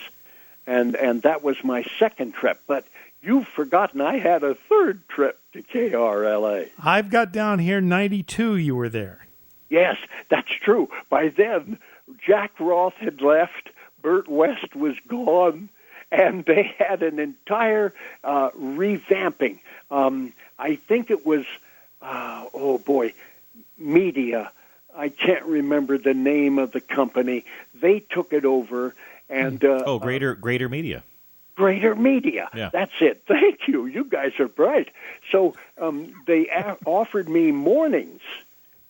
S4: And that was my second trip. But you've forgotten I had a third trip to KRLA.
S2: I've got down here 92 you were there.
S4: Yes, that's true. By then, Jack Roth had left, Burt West was gone, and they had an entire revamping. I think it was, Media. I can't remember the name of the company. They took it over. And
S3: Greater Media.
S4: Greater Media.
S3: Yeah.
S4: That's it. Thank you. You guys are bright. So they offered me mornings,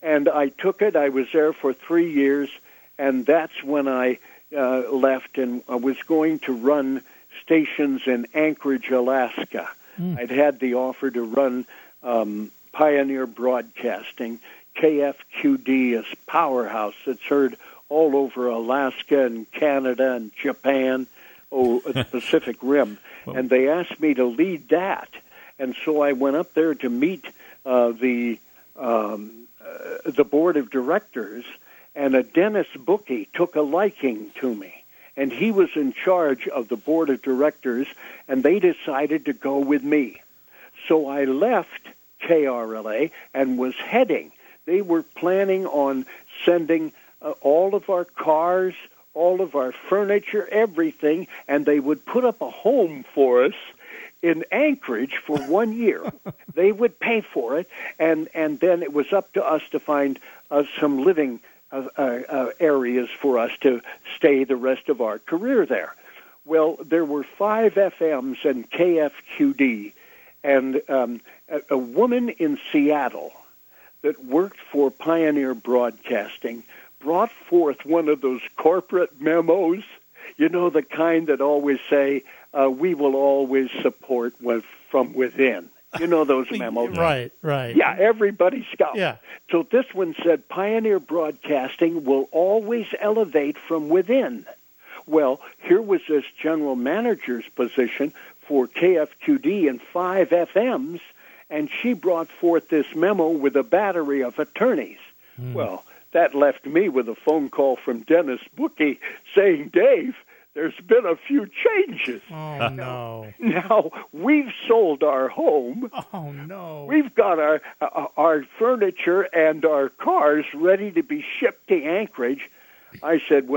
S4: and I took it. I was there for 3 years, and that's when I left and I was going to run stations in Anchorage, Alaska. I'd had the offer to run Pioneer Broadcasting, KFQD, a powerhouse that's heard all over Alaska and Canada and Japan, the Pacific Rim. And they asked me to lead that. And so I went up there to meet the board of directors, and a Dennis Bookie took a liking to me. And he was in charge of the board of directors, and they decided to go with me. So I left KRLA and was heading. They were planning on sending all of our cars, all of our furniture, everything, and they would put up a home for us in Anchorage for 1 year. They would pay for it, and then it was up to us to find some living areas for us to stay the rest of our career there. Well, there were 5 FMs and KFQD, and a woman in Seattle that worked for Pioneer Broadcasting brought forth one of those corporate memos, you know, the kind that always say, we will always support from within. You know those memos?
S2: Right.
S4: Yeah, everybody's got.
S2: Yeah.
S4: So this one said, Pioneer Broadcasting will always elevate from within. Well, here was this general manager's position for KFQD and 5 FMs, and she brought forth this memo with a battery of attorneys. Well, that left me with a phone call from Dennis Bookie saying, Dave, there's been a few changes.
S2: Oh, no.
S4: Now, we've sold our home.
S2: Oh, no.
S4: We've got our furniture and our cars ready to be shipped to Anchorage. I said,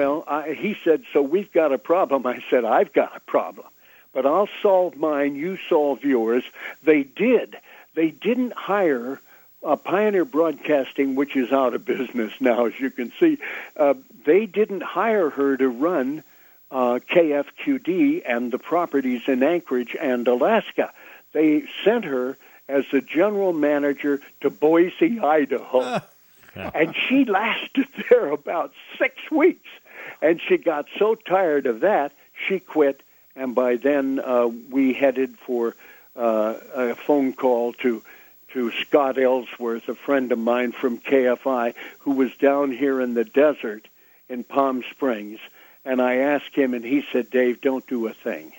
S4: he said, so we've got a problem. I said, I've got a problem. But I'll solve mine, you solve yours. They did. They didn't hire Pioneer Broadcasting, which is out of business now, as you can see. They didn't hire her to run KFQD and the properties in Anchorage and Alaska. They sent her as the general manager to Boise, Idaho. And she lasted there about 6 weeks. And she got so tired of that, she quit. And by then, we headed for a phone call to Scott Ellsworth, a friend of mine from KFI, who was down here in the desert in Palm Springs. And I asked him, and he said, Dave, don't do a thing.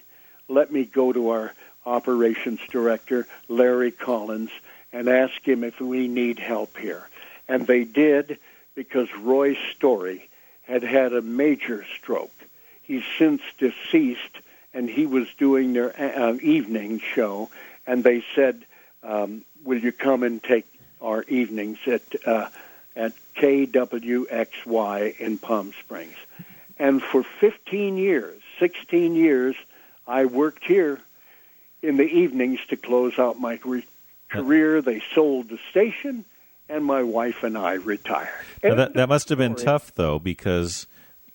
S4: Let me go to our operations director, Larry Collins, and ask him if we need help here. And they did, because Roy Story had a major stroke. He's since deceased, and he was doing their evening show, and they said, will you come and take our evenings at KWXY in Palm Springs? And for 16 years, I worked here in the evenings to close out my career. They sold the station, and my wife and I retired.
S3: That must have been tough, though, because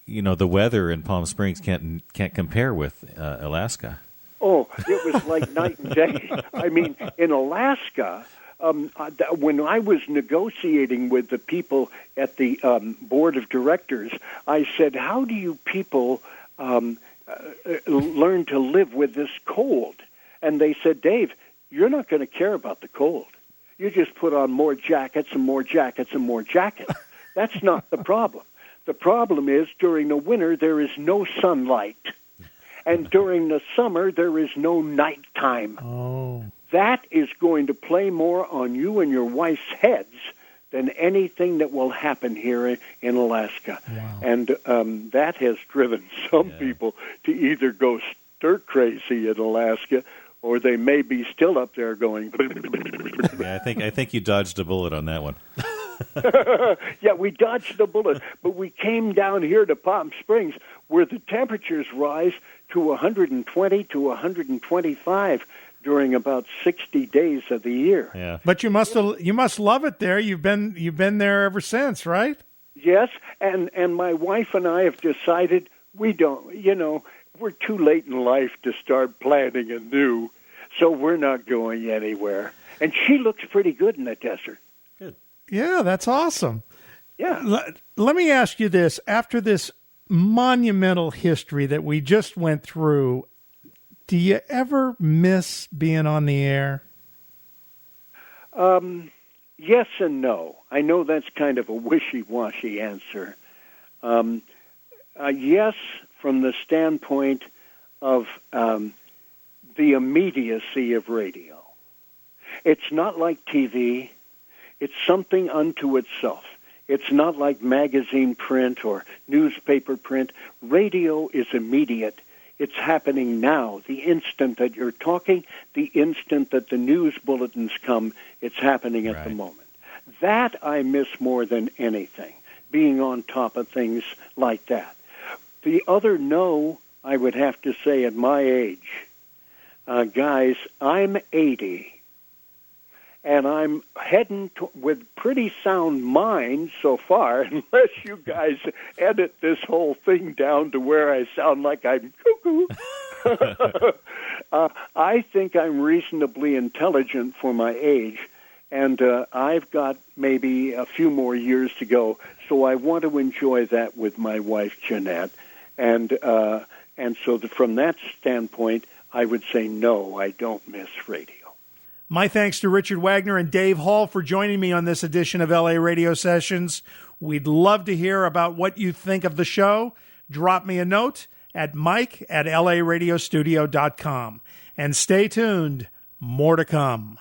S3: the weather in Palm Springs can't compare with Alaska.
S4: Oh, it was like night and day. I mean, in Alaska, when I was negotiating with the people at the board of directors, I said, how do you people learn to live with this cold? And they said, Dave, you're not going to care about the cold. You just put on more jackets and more jackets and more jackets. That's not the problem. The problem is during the winter, there is no sunlight. And during the summer, there is no nighttime.
S2: Oh.
S4: That is going to play more on you and your wife's heads than anything that will happen here in Alaska.
S2: Wow.
S4: And that has driven some people to either go stir crazy in Alaska, or they may be still up there going.
S3: Yeah, I think you dodged a bullet on that one.
S4: Yeah, we dodged the bullet, but we came down here to Palm Springs, where the temperatures rise to 120 to 125 during about 60 days of the year.
S3: Yeah.
S2: But you must love it there. You've been there ever since, right?
S4: Yes, and my wife and I have decided we don't, we're too late in life to start planning anew, so we're not going anywhere. And she looks pretty good in the desert.
S3: Good.
S2: Yeah, that's awesome.
S4: Yeah.
S2: Let me ask you this. After this monumental history that we just went through, do you ever miss being on the air?
S4: Yes and no. I know that's kind of a wishy-washy answer. Yes, from the standpoint of the immediacy of radio. It's not like TV. It's something unto itself. It's not like magazine print or newspaper print. Radio is immediate. It's happening now. The instant that you're talking, the instant that the news bulletins come, it's happening at the moment. That I miss more than anything, being on top of things like that. The other no, I would have to say at my age, guys, I'm 80, and I'm heading with pretty sound mind so far, unless you guys edit this whole thing down to where I sound like I'm cuckoo. I think I'm reasonably intelligent for my age, and I've got maybe a few more years to go, so I want to enjoy that with my wife, Jeanette. And so from that standpoint, I would say no, I don't miss radio.
S2: My thanks to Richard Wagner and Dave Hall for joining me on this edition of LA Radio Sessions. We'd love to hear about what you think of the show. Drop me a note at mike@laradiostudio.com. And stay tuned. More to come.